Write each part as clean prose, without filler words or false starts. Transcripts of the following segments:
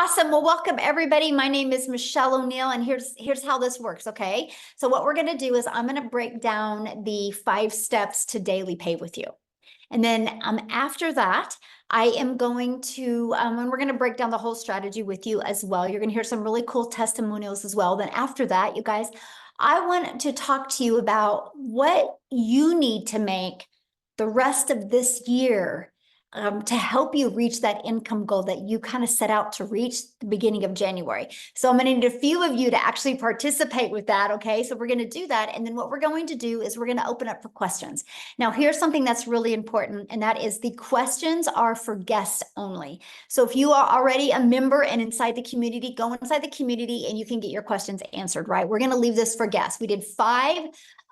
Awesome. Well, welcome everybody. My name is Michelle O'Neill, and here's how this works. Okay. So what we're going to do is I'm going to break down the 5 steps to daily pay with you. And then after that, I am going to, and we're going to break down the whole strategy with you as well. You're going to hear some really cool testimonials as well. Then after that, you guys, I want to talk to you about what you need to make the rest of this year to help you reach that income goal that you kind of set out to reach the beginning of January. So I'm going to need a few of you to actually participate with that. Okay. So we're going to do that. And then what we're going to do is we're going to open up for questions. Now, here's something that's really important, and that is the questions are for guests only. So if you are already a member and inside the community, go inside the community and you can get your questions answered, right? We're going to leave this for guests. We did 5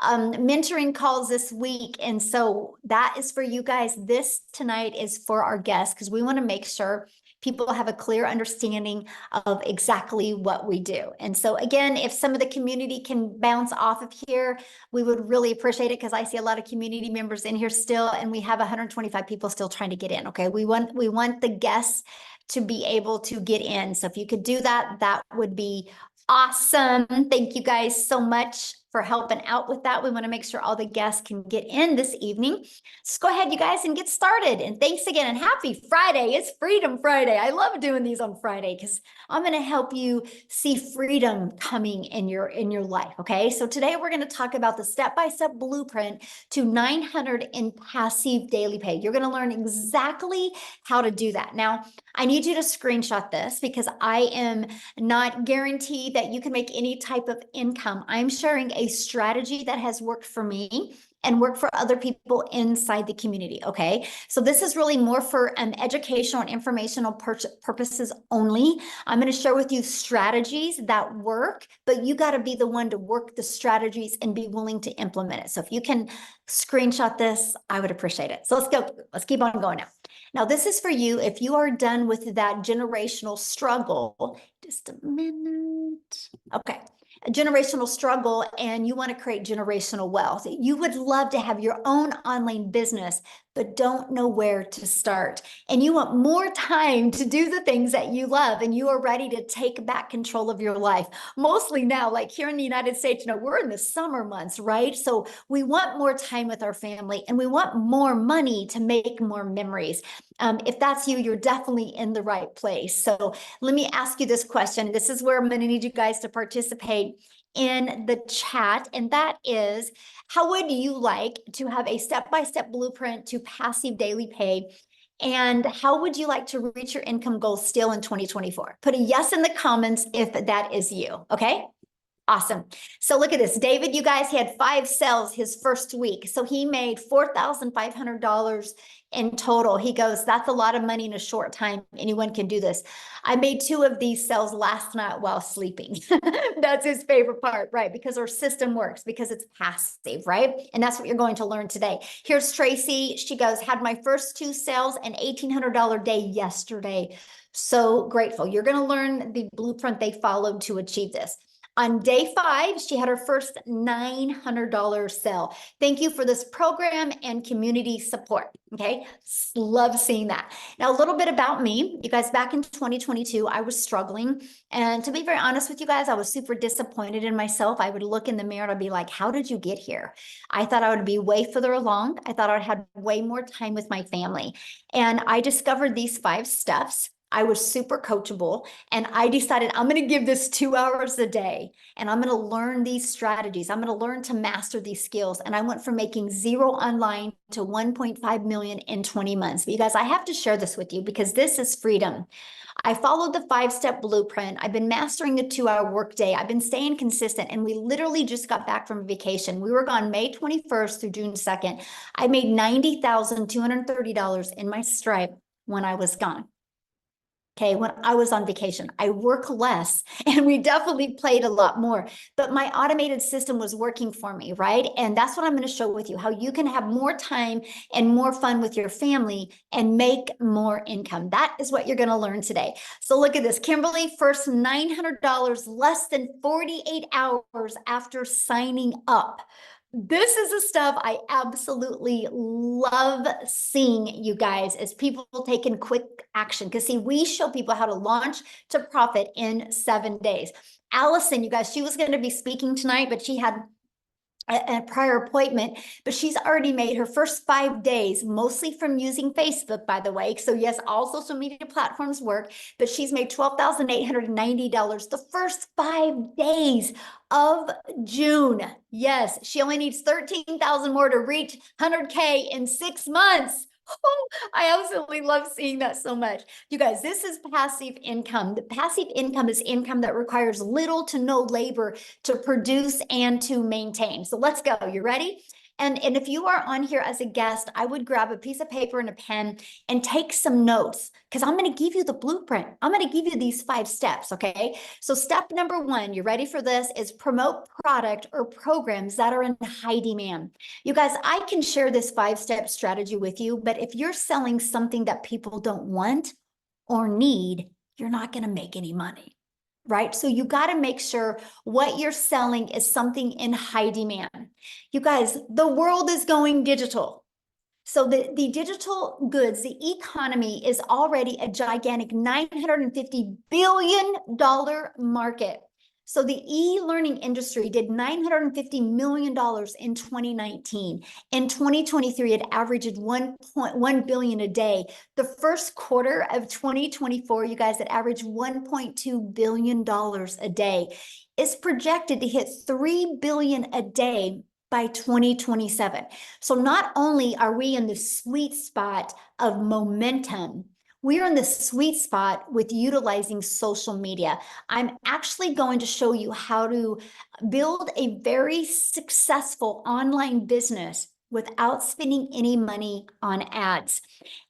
mentoring calls this week. And so that is for you guys. This tonight is for our guests because we want to make sure people have a clear understanding of exactly what we do. And so again, if some of the community can bounce off of here, we would really appreciate it because I see a lot of community members in here still, and we have 125 people still trying to get in. Okay. We want the guests to be able to get in. So if you could do that, that would be awesome. Thank you guys so much for helping out with that. We want to make sure all the guests can get in this evening. So go ahead, you guys, and get started. And thanks again, and happy Friday. It's Freedom Friday. I love doing these on Friday because I'm going to help you see freedom coming in your life. Okay. So today we're going to talk about the step-by-step blueprint to 900 in passive daily pay. You're going to learn exactly how to do that. Now, I need you to screenshot this because I am not guaranteed that you can make any type of income. I'm sharing a strategy that has worked for me and work for other people inside the community. Okay. So this is really more for educational and informational purposes only. I'm going to share with you strategies that work, but you got to be the one to work the strategies and be willing to implement it. So if you can screenshot this, I would appreciate it. So let's go. Let's keep on going now. Now, this is for you if you are done with that generational struggle. Just a minute. Okay. A generational struggle and you want to create generational wealth. You would love to have your own online business, but don't know where to start. And you want more time to do the things that you love, and you are ready to take back control of your life. Mostly now, like here in the United States, we're in the summer months, right? So we want more time with our family and we want more money to make more memories. If that's you, you're definitely in the right place. So let me ask you this question. This is where I'm going to need you guys to participate in the chat. And that is, how would you like to have a step-by-step blueprint to passive daily pay? And how would you like to reach your income goals still in 2024? Put a yes in the comments if that is you. Okay. Awesome. So look at this. David, you guys, he had 5 sales his first week. So he made $4,500 in total. He goes, that's a lot of money in a short time. Anyone can do this. I made 2 of these sales last night while sleeping. That's his favorite part, right? Because our system works, because it's passive, right? And that's what you're going to learn today. Here's Tracy. She goes, had my first 2 sales, an $1,800 day yesterday. So grateful. You're going to learn the blueprint they followed to achieve this. On day 5, she had her first $900 sale. Thank you for this program and community support. Okay. Love seeing that. Now, a little bit about me. You guys, back in 2022, I was struggling. And to be very honest with you guys, I was super disappointed in myself. I would look in the mirror and I'd be like, how did you get here? I thought I would be way further along. I thought I'd had way more time with my family. And I discovered these 5 steps. I was super coachable, and I decided I'm going to give this 2 hours a day, and I'm going to learn these strategies. I'm going to learn to master these skills. And I went from making 0 online to 1.5 million in 20 months. But you guys, I have to share this with you because this is freedom. I followed the 5-step blueprint. I've been mastering the 2-hour workday. I've been staying consistent, and we literally just got back from vacation. We were gone May 21st through June 2nd. I made $90,230 in my Stripe when I was gone. Okay, when I was on vacation, I work less, and we definitely played a lot more, but my automated system was working for me, right? And that's what I'm going to show with you, how you can have more time and more fun with your family and make more income. That is what you're going to learn today. So look at this. Kimberly, first $900 less than 48 hours after signing up. This is the stuff I absolutely love seeing, you guys, as people taking quick action. Because see, we show people how to launch to profit in 7 days. Allison, you guys, she was going to be speaking tonight, but she had a prior appointment, but she's already made her first 5 days, mostly from using Facebook, by the way. So yes, all social media platforms work, but she's made $12,890 the first 5 days of June. Yes, she only needs 13,000 more to reach 100K in 6 months. Oh, I absolutely love seeing that so much. You guys, this is passive income. The passive income is income that requires little to no labor to produce and to maintain. So let's go. You ready? And if you are on here as a guest, I would grab a piece of paper and a pen and take some notes because I'm going to give you the blueprint. I'm going to give you these 5 steps. Okay. So step number 1, you ready for this, is promote product or programs that are in high demand. You guys, I can share this 5-step strategy with you, but if you're selling something that people don't want or need, you're not going to make any money. Right? So you got to make sure what you're selling is something in high demand. You guys, the world is going digital. So the digital goods, the economy is already a gigantic $950 billion market. So the e-learning industry did $950 million in 2019. In 2023, it averaged 1.1 billion a day. The first quarter of 2024, you guys, it averaged $1.2 billion a day. It's projected to hit 3 billion a day by 2027. So not only are we in the sweet spot of momentum, we're in the sweet spot with utilizing social media. I'm actually going to show you how to build a very successful online business without spending any money on ads.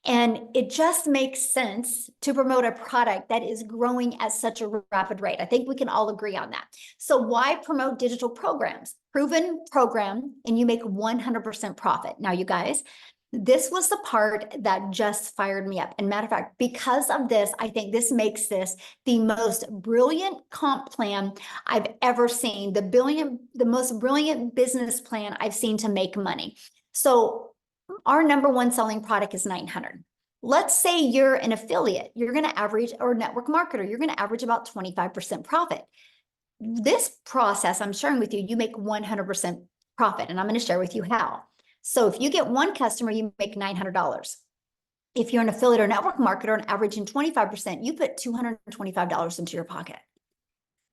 And it just makes sense to promote a product that is growing at such a rapid rate. I think we can all agree on that. So why promote digital programs? Proven program, and you make 100% profit. Now, you guys, this was the part that just fired me up. And matter of fact, because of this, I think this makes this the most brilliant comp plan I've ever seen, the most brilliant business plan I've seen to make money. So our number 1 selling product is 900. Let's say you're an affiliate, you're going to average, or network marketer, you're going to average about 25% profit. This process I'm sharing with you, you make 100% profit, and I'm going to share with you how. So if you get 1 customer, you make $900. If you're an affiliate or network marketer and averaging 25%, you put $225 into your pocket.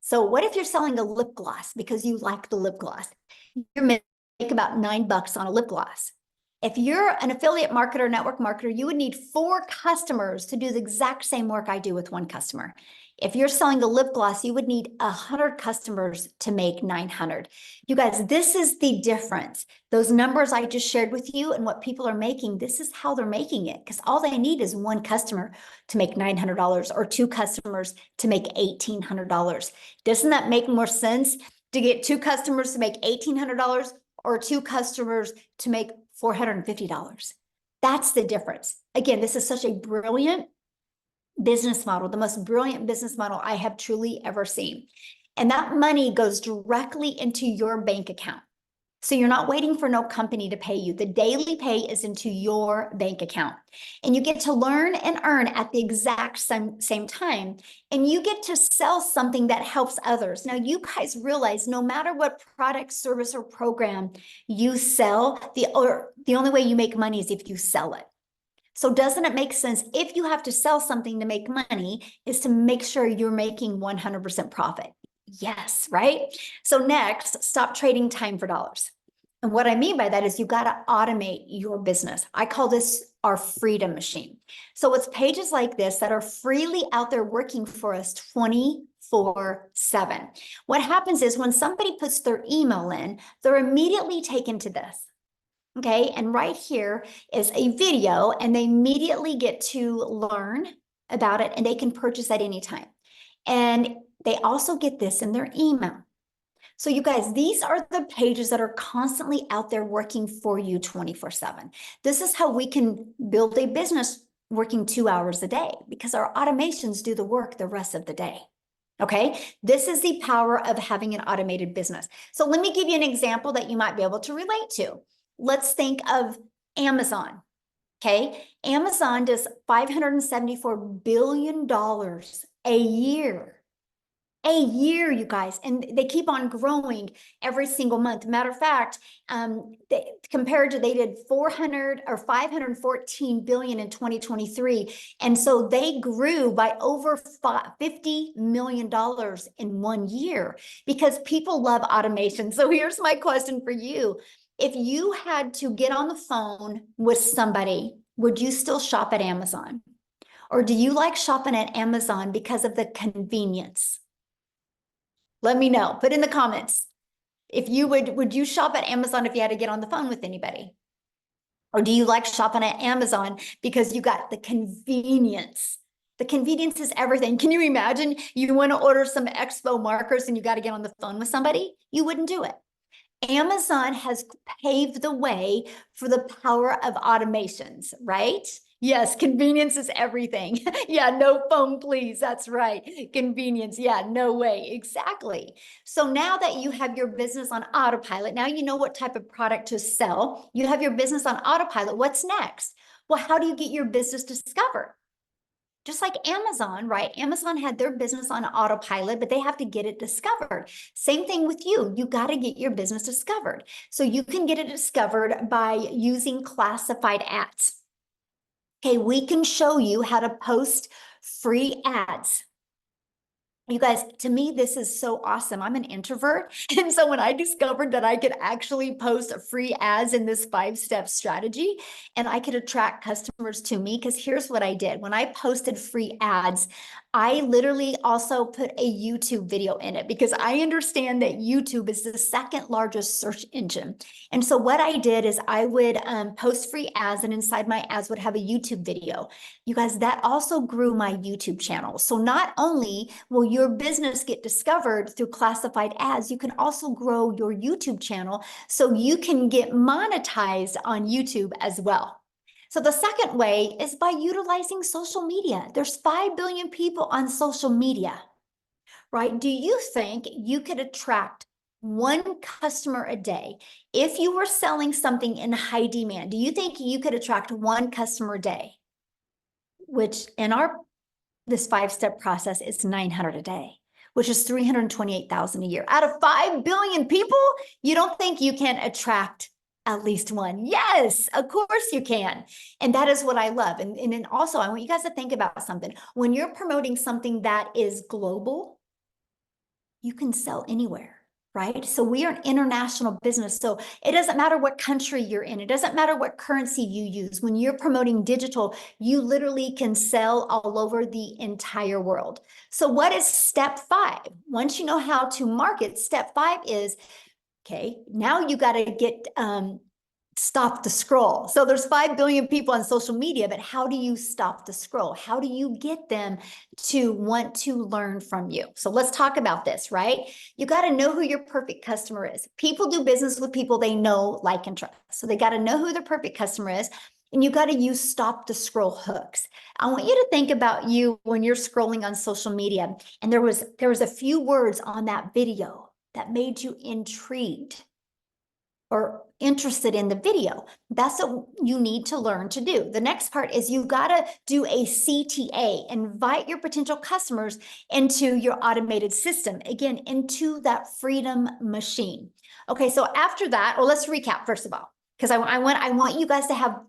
So what if you're selling a lip gloss because you like the lip gloss? You make about $9 on a lip gloss. If you're an affiliate marketer, network marketer, you would need 4 customers to do the exact same work I do with 1 customer. If you're selling a lip gloss, you would need 100 customers to make 900. You guys, this is the difference. Those numbers I just shared with you and what people are making, this is how they're making it, because all they need is 1 customer to make $900 or 2 customers to make $1,800. Doesn't that make more sense to get 2 customers to make $1,800 or 2 customers to make $450? That's the difference. Again, this is such a brilliant business model, the most brilliant business model I have truly ever seen. And that money goes directly into your bank account. So you're not waiting for no company to pay you. The daily pay is into your bank account. And you get to learn and earn at the exact same time. And you get to sell something that helps others. Now, you guys realize no matter what product, service, or program you sell, the only way you make money is if you sell it. So doesn't it make sense, if you have to sell something to make money, is to make sure you're making 100% profit? Yes, right? So next, stop trading time for dollars. And what I mean by that is you got to automate your business. I call this our freedom machine. So it's pages like this that are freely out there working for us 24/7. What happens is when somebody puts their email in, they're immediately taken to this. Okay, and right here is a video, and they immediately get to learn about it, and they can purchase at any time. And they also get this in their email. So you guys, these are the pages that are constantly out there working for you 24/7. This is how we can build a business working 2 hours a day, because our automations do the work the rest of the day. Okay, this is the power of having an automated business. So let me give you an example that you might be able to relate to. Let's think of Amazon. Okay, Amazon does $574 billion a year. A year, you guys, and they keep on growing every single month. Matter of fact, they did 400 or 514 billion in 2023, and so they grew by over $50 million in 1 year because people love automation. So here's my question for you: if you had to get on the phone with somebody, would you still shop at Amazon, or do you like shopping at Amazon because of the convenience? Let me know. Put in the comments. If you would you shop at Amazon if you had to get on the phone with anybody? Or do you like shopping at Amazon because you got the convenience? The convenience is everything. Can you imagine you want to order some expo markers and you got to get on the phone with somebody? You wouldn't do it. Amazon has paved the way for the power of automations, right? Yes, convenience is everything. Yeah, no phone, please. That's right. Convenience. Yeah, no way. Exactly. So now that you have your business on autopilot, now you know what type of product to sell. You have your business on autopilot. What's next? Well, how do you get your business discovered? Just like Amazon, right? Amazon had their business on autopilot, but they have to get it discovered. Same thing with you. You got to get your business discovered. So you can get it discovered by using classified ads. Okay, we can show you how to post free ads. You guys, to me, this is so awesome. I'm an introvert. And so when I discovered that I could actually post free ads in this 5-step strategy and I could attract customers to me, because here's what I did. When I posted free ads, I literally also put a YouTube video in it because I understand that YouTube is the second largest search engine. And so what I did is I would post free ads, and inside my ads would have a YouTube video. You guys, that also grew my YouTube channel. So not only will your business get discovered through classified ads, you can also grow your YouTube channel so you can get monetized on YouTube as well. So the second way is by utilizing social media. There's 5 billion people on social media, right? Do you think you could attract one customer a day if you were selling something in high demand? Do you think you could attract one customer a day? Which in this 5-step process is 900 a day, which is 328,000 a year. Out of 5 billion people, you don't think you can attract at least one? Yes, of course you can. And that is what I love. And then also, I want you guys to think about something. When you're promoting something that is global, you can sell anywhere. Right? So we are an international business. So it doesn't matter what country you're in. It doesn't matter what currency you use. When you're promoting digital, you literally can sell all over the entire world. So what is step 5? Once you know how to market, step 5 is, okay, now you got to get stop the scroll. So there's 5 billion people on social media, but how do you stop the scroll? How do you get them to want to learn from you? So let's talk about this, right? You got to know who your perfect customer is. People do business with people they know, like, and trust. So they got to know who their perfect customer is. And you got to use stop the scroll hooks. I want you to think about you when you're scrolling on social media, and there was a few words on that video that made you intrigued or interested in the video. That's what you need to learn to do. The next part is you got to do a CTA, invite your potential customers into your automated system, again, into that freedom machine. Okay, so after that, well, let's recap first of all, because I want you guys to have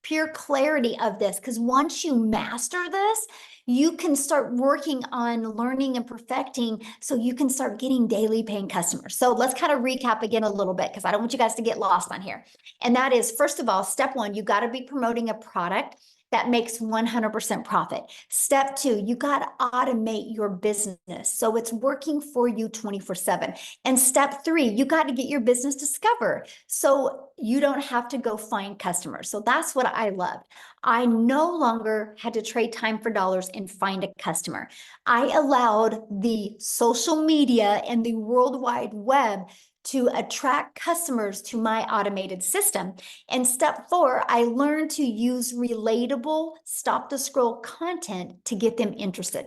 pure clarity of this, because once you master this, you can start working on learning and perfecting so you can start getting daily paying customers. So let's kind of recap again a little bit, because I don't want you guys to get lost on here. And that is, first of all, step 1, you got to be promoting a product that makes 100% profit. Step 2, you got to automate your business so it's working for you 24/7. And step 3, you got to get your business discovered so you don't have to go find customers. So that's what I loved. I no longer had to trade time for dollars and find a customer. I allowed the social media and the World Wide Web to attract customers to my automated system. And step 4, I learned to use relatable stop the scroll content to get them interested.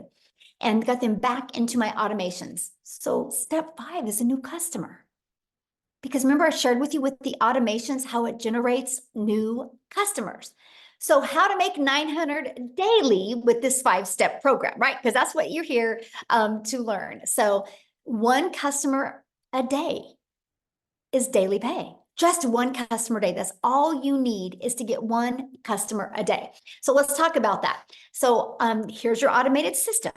and got them back into my automations. So step 5 is a new customer. Because remember, I shared with you with the automations how it generates new customers. So how to make 900 daily with this 5-step program, right? Because that's what you're here to learn. So one customer a day is daily pay. Just one customer a day. That's all you need, is to get one customer a day. So let's talk about that. So here's your automated system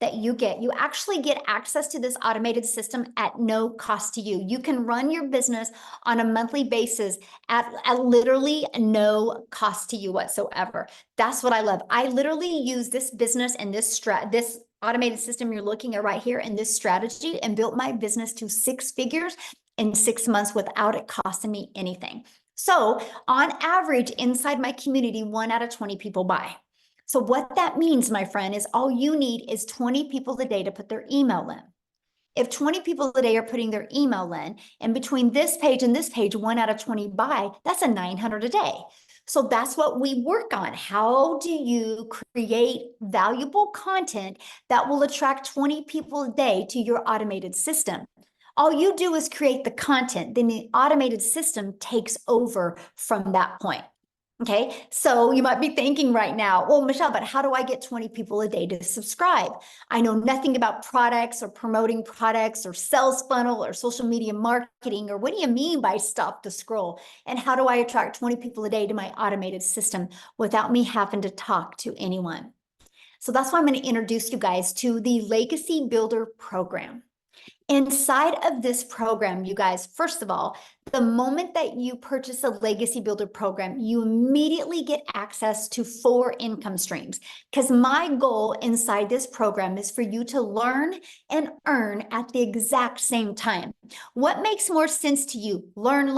that you get. You actually get access to this automated system at no cost to you. You can run your business on a monthly basis at literally no cost to you whatsoever. That's what I love. I literally use this business and this automated system you're looking at right here in this strategy, and built my business to 6 figures in 6 months without it costing me anything. So on average, inside my community, 1 out of 20 people buy. So what that means, my friend, is all you need is 20 people a day to put their email in. If 20 people a day are putting their email in, and between this page and this page, 1 out of 20 buy, that's a 900 a day. So that's what we work on. How do you create valuable content that will attract 20 people a day to your automated system? All you do is create the content, then the automated system takes over from that point. Okay, so you might be thinking right now, well, Michelle, but how do I get 20 people a day to subscribe? I know nothing about products or promoting products or sales funnel or social media marketing, or what do you mean by stop the scroll? And how do I attract 20 people a day to my automated system without me having to talk to anyone? So that's why I'm going to introduce you guys to the Legacy Builder program. Inside of this program, you guys, first of all, the moment that you purchase a Legacy Builder program, you immediately get access to 4 income streams. Because my goal inside this program is for you to learn and earn at the exact same time. What makes more sense to you? Learn,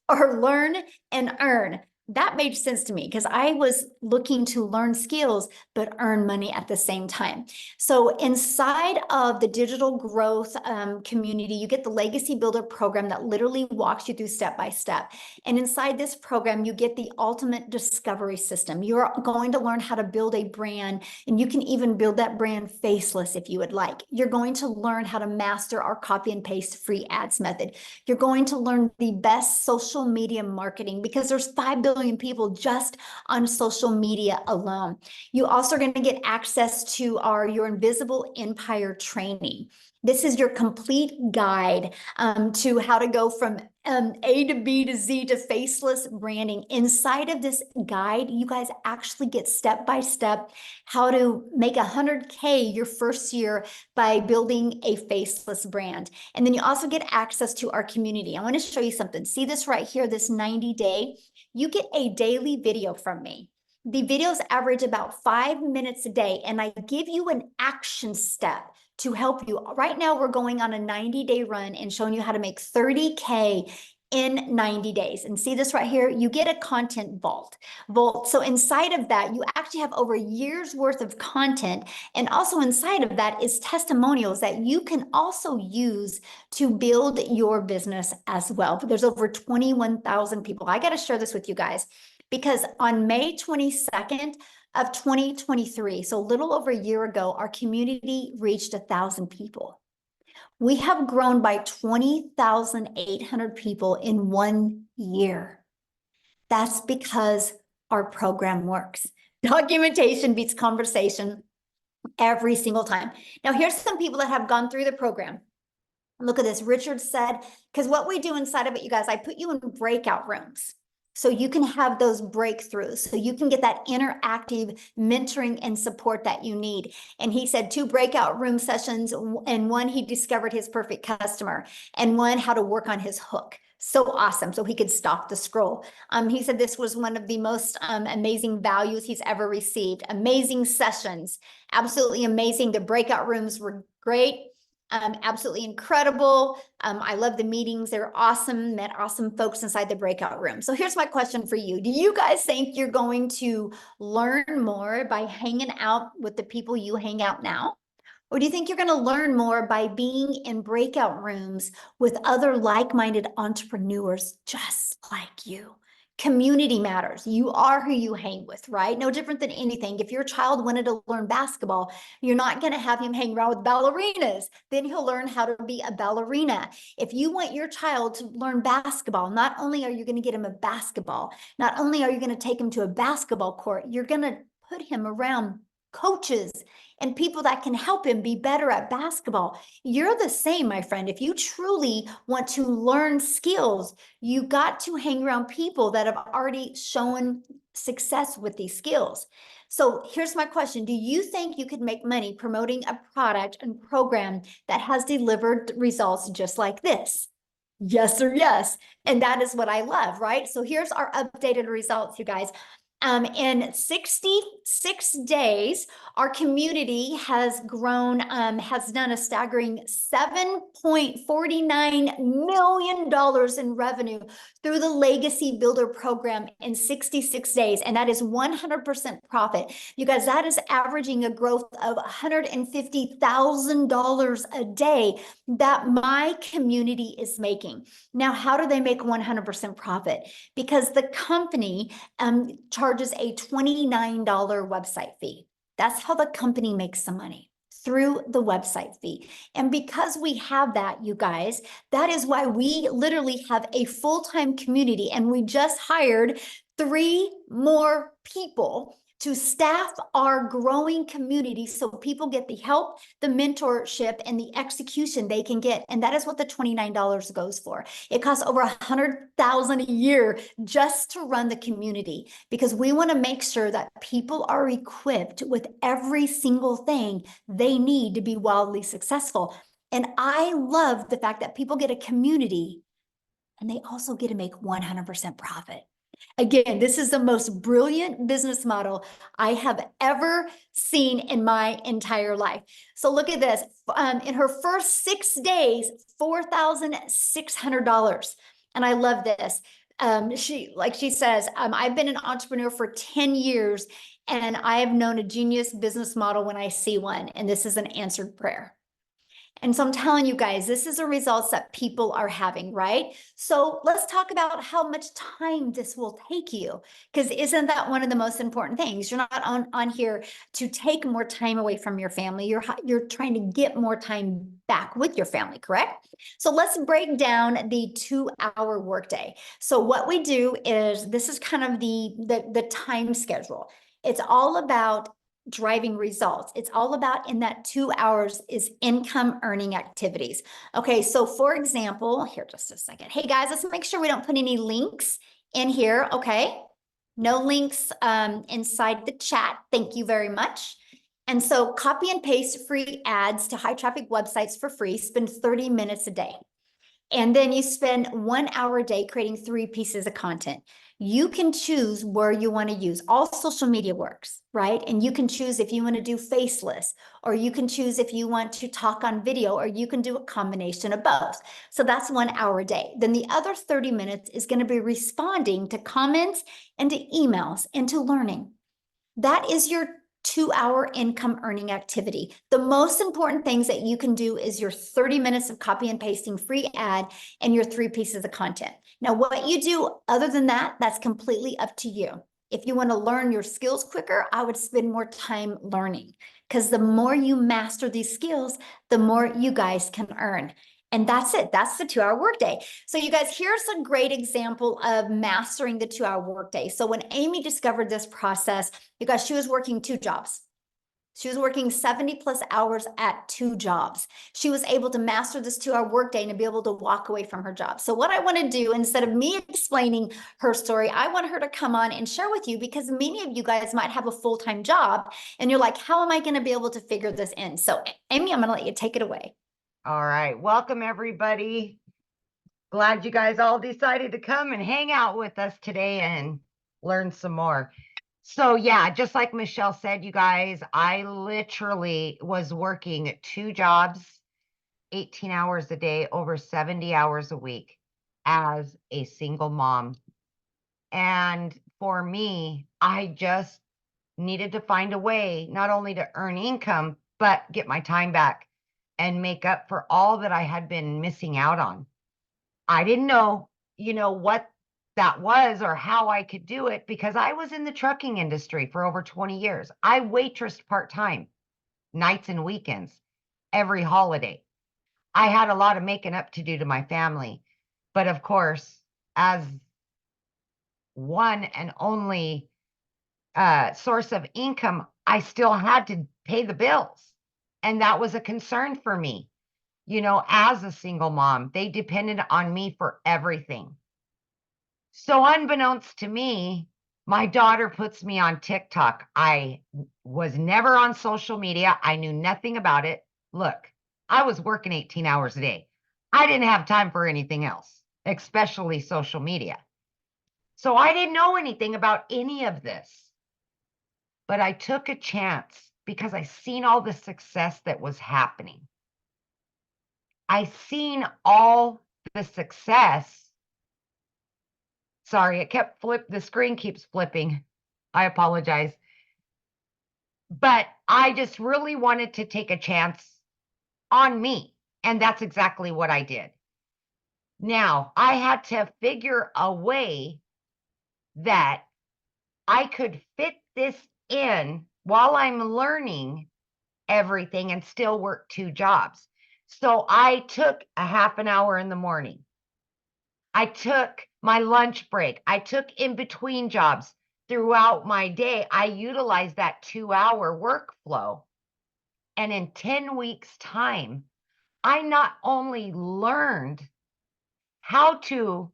or learn and earn? That made sense to me because I was looking to learn skills but earn money at the same time. So inside of the digital growth community, you get the Legacy Builder program that literally walks you through step by step. And inside this program, you get the ultimate discovery system. You're going to learn how to build a brand, and you can even build that brand faceless if you would like. You're going to learn how to master our copy and paste free ads method. You're going to learn the best social media marketing, because there's 5 billion people just on social media alone. You also are going to get access to your Invisible Empire training. This is your complete guide to how to go from A to B to Z to faceless branding. Inside of this guide, you guys actually get step-by-step how to make 100K your first year by building a faceless brand. And then you also get access to our community. I want to show you something. See this right here, this 90-day? You get a daily video from me. The videos average about 5 minutes a day, and I give you an action step to help you. Right now, we're going on a 90-day run and showing you how to make 30K in 90 days. And see this right here? You get a content vault. So inside of that, you actually have over a year's worth of content. And also inside of that is testimonials that you can also use to build your business as well. But there's over 21,000 people. I got to share this with you guys, because on May 22nd of 2023, so a little over a year ago, our community reached 1,000 people. We have grown by 20,800 people in 1 year. That's because our program works. Documentation beats conversation every single time. Now, here's some people that have gone through the program. Look at this. Richard said, because what we do inside of it, you guys, I put you in breakout rooms, so you can have those breakthroughs, so you can get that interactive mentoring and support that you need. And he said 2 breakout room sessions, and 1, he discovered his perfect customer, and 1, how to work on his hook. So awesome. So he could stop the scroll. He said this was one of the most amazing values he's ever received. Amazing sessions. Absolutely amazing. The breakout rooms were great. Absolutely incredible. I love the meetings. They're awesome. Met awesome folks inside the breakout room. So here's my question for you. Do you guys think you're going to learn more by hanging out with the people you hang out now? Or do you think you're going to learn more by being in breakout rooms with other like-minded entrepreneurs just like you? Community matters. You are who you hang with, right? No different than anything. If your child wanted to learn basketball, you're not going to have him hang around with ballerinas. Then he'll learn how to be a ballerina. If you want your child to learn basketball, not only are you going to get him a basketball, not only are you going to take him to a basketball court, you're going to put him around coaches and people that can help him be better at basketball. You're the same, my friend. If you truly want to learn skills, you got to hang around people that have already shown success with these skills. So here's my question. Do you think you could make money promoting a product and program that has delivered results just like this? Yes or yes. And that is what I love, right? So here's our updated results, you guys. In 66 days, our community has grown, has done a staggering $7.49 million in revenue through the Legacy Builder program in 66 days. And that is 100% profit. You guys, that is averaging a growth of $150,000 a day that my community is making. Now, how do they make 100% profit? Because the company charges a $29 website fee. That's how the company makes some money, through the website fee. And because we have that, you guys, that is why we literally have a full-time community, and we just hired 3 more people to staff our growing community so people get the help, the mentorship, and the execution they can get. And that is what the $29 goes for. It costs over $100,000 a year just to run the community, because we want to make sure that people are equipped with every single thing they need to be wildly successful. And I love the fact that people get a community and they also get to make 100% profit. Again, this is the most brilliant business model I have ever seen in my entire life. So look at this. In her first 6 days, $4,600. And I love this. She says, I've been an entrepreneur for 10 years, and I have known a genius business model when I see one. And this is an answered prayer. And so I'm telling you guys, this is the results that people are having, right? So let's talk about how much time this will take you, because isn't that one of the most important things? You're not on here to take more time away from your family. You're trying to get more time back with your family, correct? So let's break down the 2-hour workday. So what we do is, this is kind of the time schedule. It's all about driving results. It's all about, in that 2 hours, is income earning activities. Okay, so for example, here, just a second. Hey guys, let's make sure we don't put any links in here. Okay, no links inside the chat. Thank you very much. And so copy and paste free ads to high traffic websites for free. Spend 30 minutes a day. And then you spend 1 hour a day creating 3 pieces of content. You can choose where you want to use. All social media works, right? And you can choose if you want to do faceless, or you can choose if you want to talk on video, or you can do a combination of both. So that's 1 hour a day. Then the other 30 minutes is going to be responding to comments and to emails and to learning. That is your 2-hour income earning activity. The most important things that you can do is your 30 minutes of copy and pasting free ad and your 3 pieces of content. Now, what you do other than that, that's completely up to you. If you want to learn your skills quicker, I would spend more time learning, because the more you master these skills, the more you guys can earn. And that's it. That's the 2-hour workday. So you guys, here's a great example of mastering the 2-hour workday. So when Amy discovered this process, you guys, she was working 2 jobs. She was working 70 plus hours at 2 jobs. She was able to master this 2-hour workday and to be able to walk away from her job. So what I want to do, instead of me explaining her story, I want her to come on and share with you, because many of you guys might have a full-time job and you're like, how am I going to be able to figure this in? So Amy, I'm going to let you take it away. All right. Welcome, everybody. Glad you guys all decided to come and hang out with us today and learn some more. So yeah, just like Michelle said, you guys, I literally was working 2 jobs, 18 hours a day, over 70 hours a week as a single mom. And for me, I just needed to find a way not only to earn income, but get my time back and make up for all that I had been missing out on. I didn't know, what that was or how I could do it because I was in the trucking industry for over 20 years. I waitressed part-time, nights and weekends, every holiday. I had a lot of making up to do to my family. But of course, as one and only source of income, I still had to pay the bills. And that was a concern for me. You know, as a single mom, they depended on me for everything. So unbeknownst to me, my daughter puts me on TikTok. I was never on social media. I knew nothing about it. Look, I was working 18 hours a day. I didn't have time for anything else, especially social media. So I didn't know anything about any of this. But I took a chance because I seen all the success that was happening. I seen all the success. Sorry, the screen keeps flipping. I apologize. But I just really wanted to take a chance on me. And that's exactly what I did. Now, I had to figure a way that I could fit this in while I'm learning everything and still work 2 jobs. So I took a half an hour in the morning. I took my lunch break. I took in between jobs throughout my day. I utilized that 2-hour workflow. And in 10 weeks' time, I not only learned how to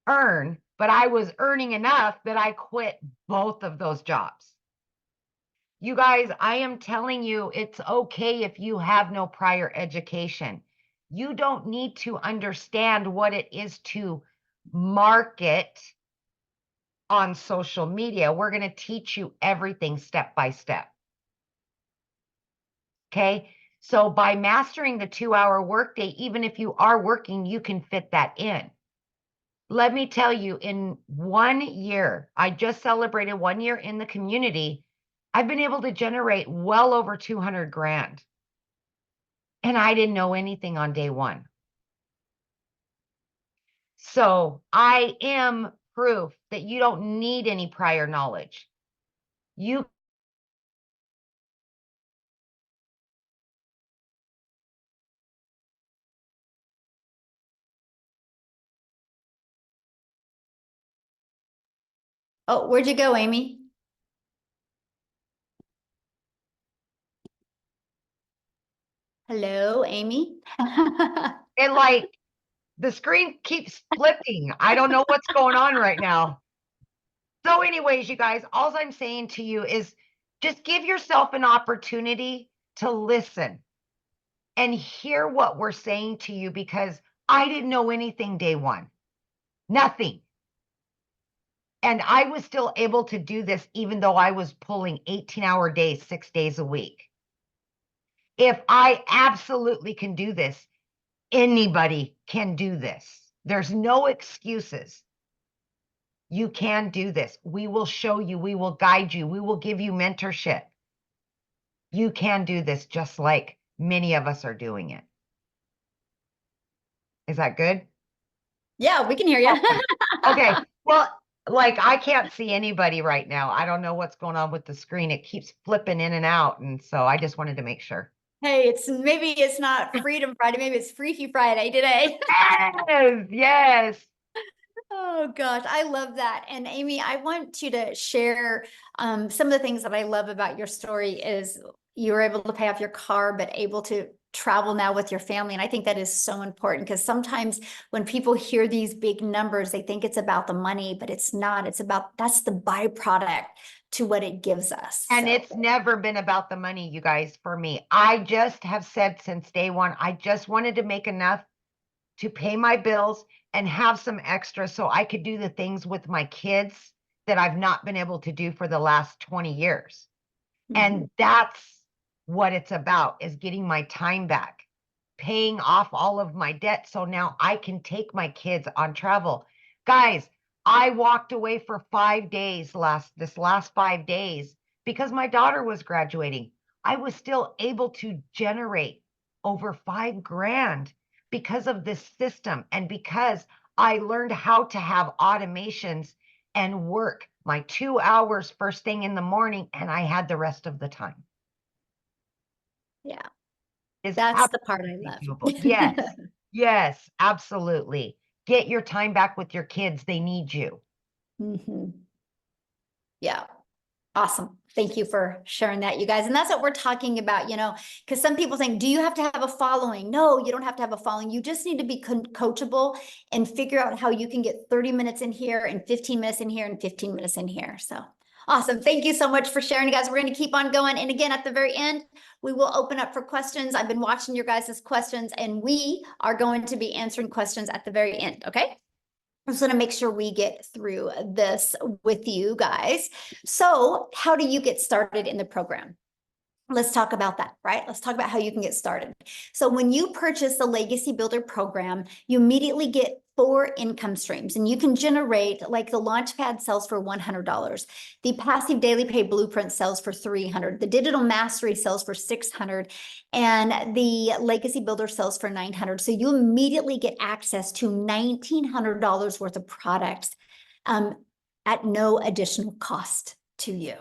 earn, but I was earning enough that I quit both of those jobs. You guys, I am telling you, it's okay if you have no prior education. You don't need to understand what it is to market on social media. We're going to teach you everything step by step. Okay. So by mastering the 2-hour workday, even if you are working, you can fit that in. Let me tell you, in 1 year, I just celebrated 1 year in the community. I've been able to generate well over 200 grand. And I didn't know anything on day one. So I am proof that you don't need any prior knowledge. You Oh, where'd you go, Amy? Hello, Amy? and like the screen keeps flipping. I don't know what's going on right now. So anyways, you guys, all I'm saying to you is just give yourself an opportunity to listen and hear what we're saying to you because I didn't know anything day one. Nothing. And I was still able to do this even though I was pulling 18-hour days, 6 days a week. If I absolutely can do this, anybody can do this. There's no excuses. You can do this. We will show you, we will guide you, we will give you mentorship. You can do this just like many of us are doing it. Is that good? Yeah, we can hear you. Okay. Well, like I can't see anybody right now. I don't know what's going on with the screen. It keeps flipping in and out. And so I just wanted to make sure. Hey, maybe it's not Freedom Friday, maybe it's Freaky Friday today. Yes, yes. Oh gosh, I love that. And Amy, I want you to share some of the things that I love about your story is you were able to pay off your car, but able to travel now with your family. And I think that is so important because sometimes when people hear these big numbers, they think it's about the money, but it's not. It's about, that's the byproduct to what it gives us. And it's never been about the money, you guys, for me. I just have said since day one, I just wanted to make enough to pay my bills and have some extra so I could do the things with my kids that I've not been able to do for the last 20 years. And that's what it's about, is getting my time back, paying off all of my debt. So now I can take my kids on travel. Guys, I walked away for 5 days this last 5 days because my daughter was graduating. I was still able to generate over 5 grand because of this system and because I learned how to have automations and work my 2 hours first thing in the morning, and I had the rest of the time. Yeah, Is that's the part I absolutely love. doable. Yes, yes, absolutely. Get your time back with your kids. They need you. Mhm. Yeah. Awesome. Thank you for sharing that, you guys. And that's what we're talking about, because some people think, do you have to have a following? No, you don't have to have a following. You just need to be coachable and figure out how you can get 30 minutes in here and 15 minutes in here and 15 minutes in here. So awesome. Thank you so much for sharing, guys. We're going to keep on going. And again, at the very end, we will open up for questions. I've been watching your guys' questions, and we are going to be answering questions at the very end. Okay. I just want to make sure we get through this with you guys. So, how do you get started in the program? Let's talk about that, right? Let's talk about how you can get started. So when you purchase the Legacy Builder program, you immediately get 4 income streams, and you can generate, like the Launchpad sells for $100. The Passive Daily Pay Blueprint sells for $300. The Digital Mastery sells for $600, and the Legacy Builder sells for $900. So you immediately get access to $1,900 worth of products at no additional cost to you.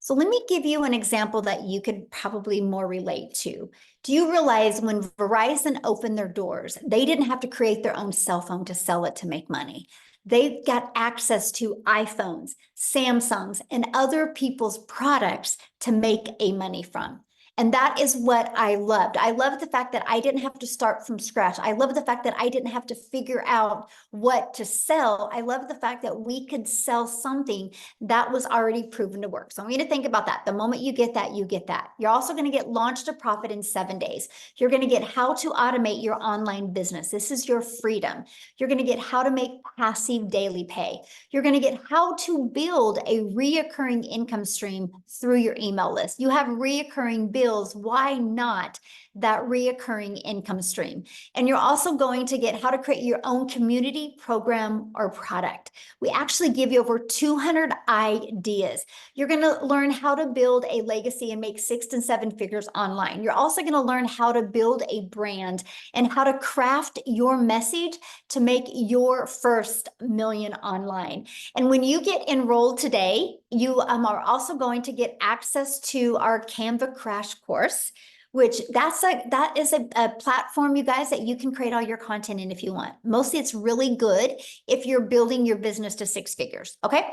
So let me give you an example that you could probably more relate to. Do you realize when Verizon opened their doors, they didn't have to create their own cell phone to sell it to make money? They got access to iPhones, Samsungs, and other people's products to make a money from. And that is what I loved. I loved the fact that I didn't have to start from scratch. I love the fact that I didn't have to figure out what to sell. I love the fact that we could sell something that was already proven to work. So I want you to think about that. The moment you get that, you get that. You're also going to get launched to profit in 7 days. You're going to get how to automate your online business. This is your freedom. You're going to get how to make passive daily pay. You're going to get how to build a reoccurring income stream through your email list. You have reoccurring bills. Why not that reoccurring income stream? And you're also going to get how to create your own community, program, or product. We actually give you over 200 ideas. You're going to learn how to build a legacy and make 6 and 7 figures online. You're also going to learn how to build a brand and how to craft your message to make your first million online. And when you get enrolled today, you are also going to get access to our Canva Crash course, which that is a platform, you guys, that you can create all your content in if you want. Mostly it's really good if you're building your business to 6 figures, okay?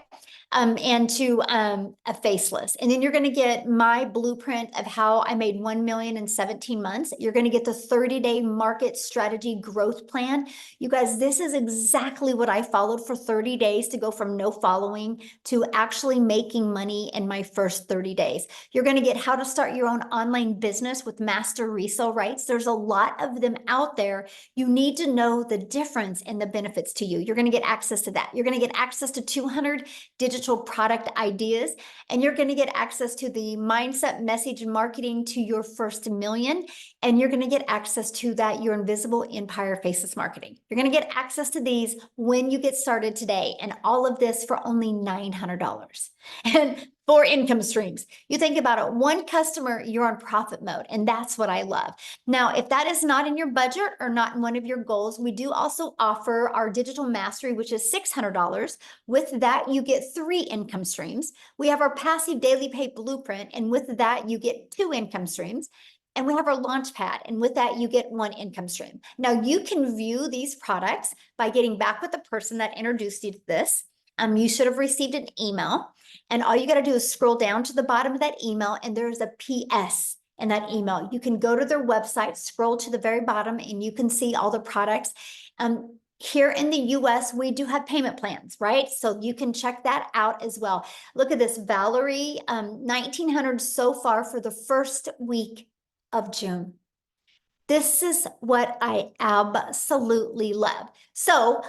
And to a faceless. And then you're going to get my blueprint of how I made 1 million in 17 months. You're going to get the 30-day market strategy growth plan. You guys, this is exactly what I followed for 30 days to go from no following to actually making money in my first 30 days. You're going to get how to start your own online business with master resale rights. There's a lot of them out there. You need to know the difference and the benefits to you. You're going to get access to that. You're going to get access to 200 digital product ideas, and you're going to get access to the mindset, message, and marketing to your first million. And you're going to get access to that Your Invisible Empire Faceless Marketing. You're going to get access to these when you get started today, and all of this for only $900. And 4 income streams. You think about it, 1 customer, you're on profit mode. And that's what I love. Now, if that is not in your budget or not in one of your goals, we do also offer our digital mastery, which is $600. With that, you get 3 income streams. We have our passive daily pay blueprint. And with that, you get 2 income streams. And we have our launch pad. And with that, you get 1 income stream. Now, you can view these products by getting back with the person that introduced you to this. You should have received an email. And all you got to do is scroll down to the bottom of that email, and there's a PS in that email. You can go to their website, scroll to the very bottom, and you can see all the products. Here in the US, we do have payment plans, right? So you can check that out as well. Look at this, Valerie, 1,900 so far for the first week of June. This is what I absolutely love. So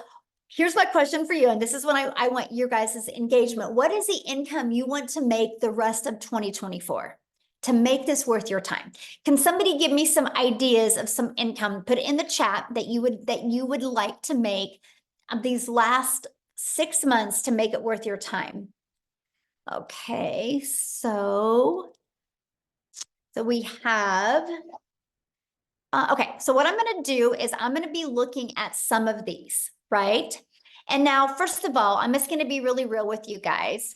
here's my question for you, and this is when I want your guys' engagement. What is the income you want to make the rest of 2024 to make this worth your time? Can somebody give me some ideas of some income? Put it in the chat that you would like to make these last 6 months to make it worth your time. Okay, so we have. Okay, so what I'm going to do is I'm going to be looking at some of these. right? And now, first of all, I'm just going to be really real with you guys.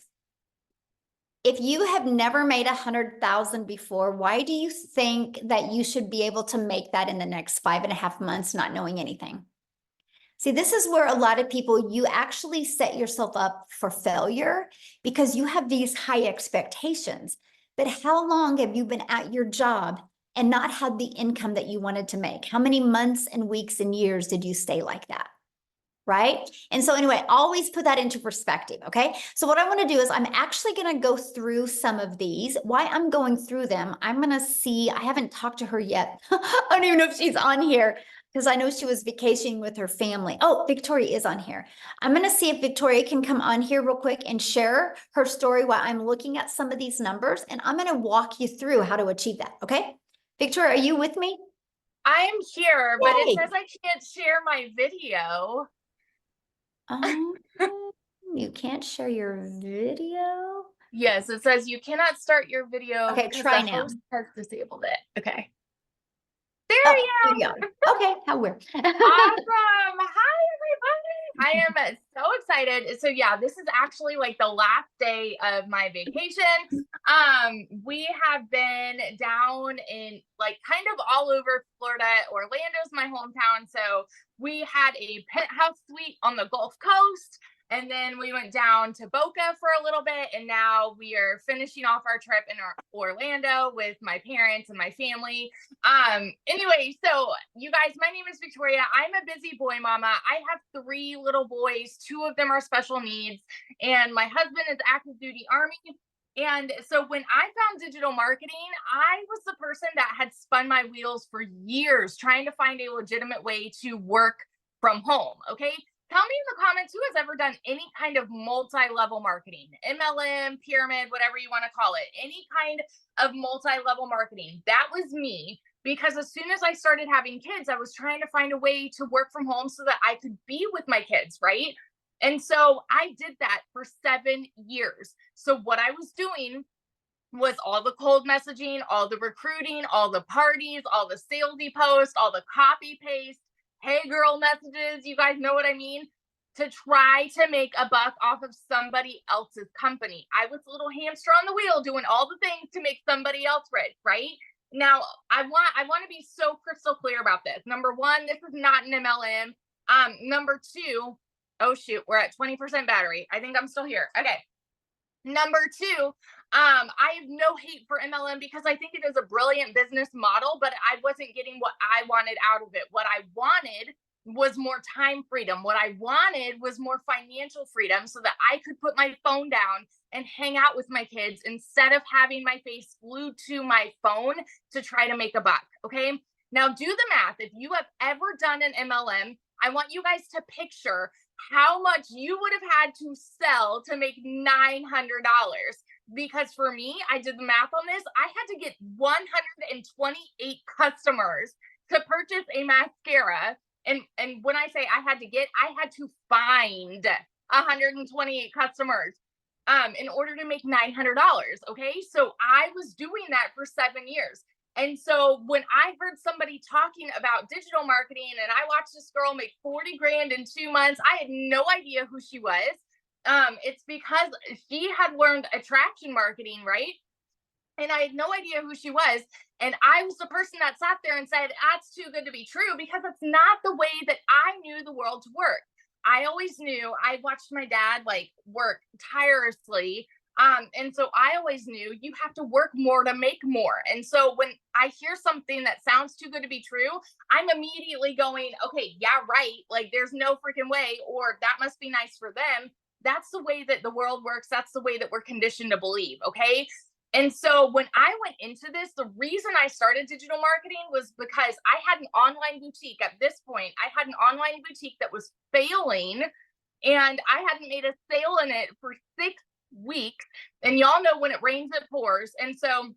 If you have never made 100,000 before, why do you think that you should be able to make that in the next 5.5 months, not knowing anything? See, this is where a lot of people, you actually set yourself up for failure because you have these high expectations. But how long have you been at your job and not had the income that you wanted to make? How many months and weeks and years did you stay like that? Right? And so anyway, always put that into perspective, okay? So what I want to do is I'm actually going to go through some of these. Why I'm going through them, I'm going to see, I haven't talked to her yet. I don't even know if she's on here because I know she was vacationing with her family. Oh, Victoria is on here. I'm going to see if Victoria can come on here real quick and share her story while I'm looking at some of these numbers, and I'm going to walk you through how to achieve that, okay? Victoria, are you with me? I am here, but it Yay. says I can't share my video. Um, you can't share your video? Yes, it says you cannot start your video Okay, because try the now. host has disabled it. Okay. There Oh, we here you go. go. Okay, how weird. Awesome. Hi, everybody. I am so excited. So yeah, this is actually like the last day of my vacation. We have been down in like kind of all over Florida. Orlando's my hometown. So we had a penthouse suite on the Gulf Coast. And then we went down to Boca for a little bit. And now we are finishing off our trip in Orlando with my parents and my family. Anyway, so you guys, my name is Victoria. I'm a busy boy mama. I have 3 little boys. 2 of them are special needs, and my husband is active duty Army. And so when I found digital marketing, I was the person that had spun my wheels for years trying to find a legitimate way to work from home. Okay. Tell me in the comments who has ever done any kind of multi-level marketing, MLM, pyramid, whatever you want to call it, any kind of multi-level marketing. That was me, because as soon as I started having kids, I was trying to find a way to work from home so that I could be with my kids, right? And so I did that for 7 years. So what I was doing was all the cold messaging, all the recruiting, all the parties, all the salesy posts, all the copy paste, hey girl messages, you guys know what I mean, to try to make a buck off of somebody else's company. I was a little hamster on the wheel doing all the things to make somebody else rich, right? Now, I want to be so crystal clear about this. Number 1, this is not an MLM. Number 2, oh shoot, we're at 20% battery. I think I'm still here. Okay. Number 2, I have no hate for MLM because I think it is a brilliant business model, but I wasn't getting what I wanted out of it. What I wanted was more time freedom. What I wanted was more financial freedom so that I could put my phone down and hang out with my kids instead of having my face glued to my phone to try to make a buck. Okay. Now do the math. If you have ever done an MLM, I want you guys to picture how much you would have had to sell to make $900. Because for me, I did the math on this. I had to get 128 customers to purchase a mascara. And when I say I had to find 128 customers in order to make $900. Okay. So I was doing that for 7 years. And so when I heard somebody talking about digital marketing and I watched this girl make 40 grand in 2 months, I had no idea who she was. It's because she had learned attraction marketing, right? And I had no idea who she was. And I was the person that sat there and said, that's too good to be true, because it's not the way that I knew the world to work. I always knew, I watched my dad like work tirelessly. And so I always knew you have to work more to make more. And so when I hear something that sounds too good to be true, I'm immediately going, okay, yeah, right. Like there's no freaking way, or that must be nice for them. That's the way that the world works. That's the way that we're conditioned to believe. Okay. And so when I went into this, the reason I started digital marketing was because I had an online boutique. At this point, I had an online boutique that was failing, and I hadn't made a sale in it for 6 weeks. And y'all know when it rains, it pours. And so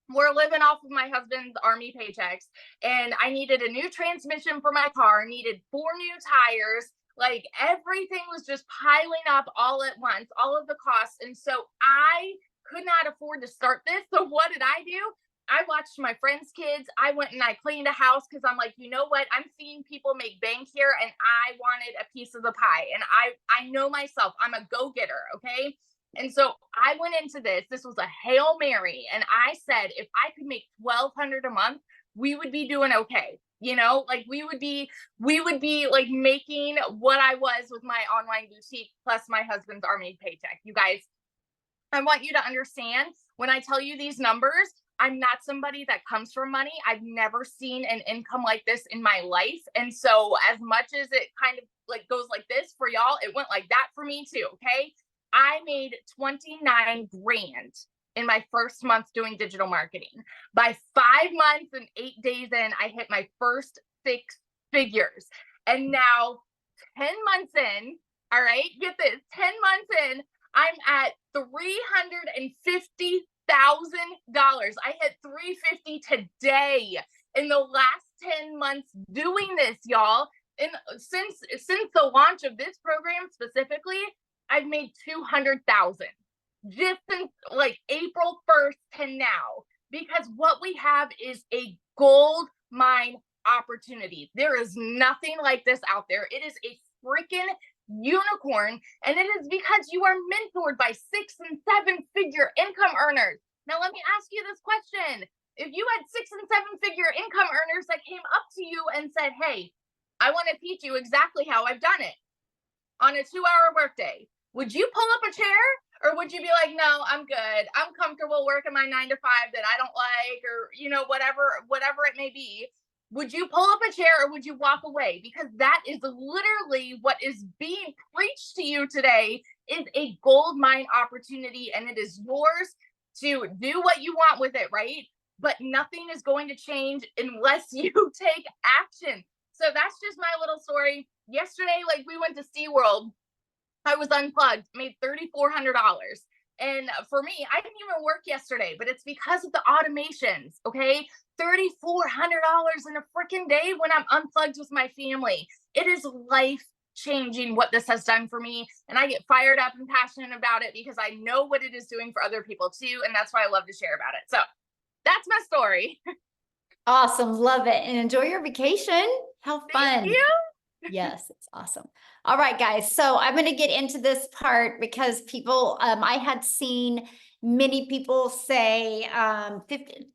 we're living off of my husband's Army paychecks, and I needed a new transmission for my car, needed 4 new tires. Like everything was just piling up all at once, all of the costs. And so I could not afford to start this. So what did I do? I watched my friends' kids. I went and I cleaned a house because I'm like, you know what? I'm seeing people make bank here and I wanted a piece of the pie. And I know myself, I'm a go-getter, okay? And so I went into this. This was a Hail Mary. And I said, if I could make $1,200 a month, we would be doing okay. You know, like we would be like making what I was with my online boutique plus my husband's Army paycheck. You guys, I want you to understand when I tell you these numbers, I'm not somebody that comes from money. I've never seen an income like this in my life. And so as much as it kind of like goes like this for y'all, it went like that for me too. Okay. I made 29 grand in my first month doing digital marketing. By 5 months and 8 days in, I hit my first 6 figures. And now 10 months in, all right, get this, 10 months in, I'm at $350,000. I hit 350 today in the last 10 months doing this, y'all. And since the launch of this program specifically, I've made 200,000 just since like April 1st to now, because what we have is a gold mine opportunity. There is nothing like this out there. It is a freaking unicorn, and it is because you are mentored by 6 and 7 figure income earners. Now let me ask you this question. If you had 6 and 7 figure income earners that came up to you and said, hey, I want to teach you exactly how I've done it on a 2-hour workday, would you pull up a chair, or would you be like, no, I'm good, I'm comfortable working my 9 to 5 that I don't like, or you know, whatever it may be? Would you pull up a chair or would you walk away? Because that is literally what is being preached to you today, is a gold mine opportunity, and it is yours to do what you want with it, right? But nothing is going to change unless you take action. So that's just my little story. Yesterday, like we went to SeaWorld. I was unplugged, made $3,400. And for me, I didn't even work yesterday, but it's because of the automations, okay? $3,400 in a freaking day when I'm unplugged with my family. It is life changing what this has done for me. And I get fired up and passionate about it because I know what it is doing for other people too. And that's why I love to share about it. So that's my story. Awesome. Love it. And enjoy your vacation. How fun. Thank you. Yes, it's awesome. All right, guys. So I'm going to get into this part because people, I had seen many people say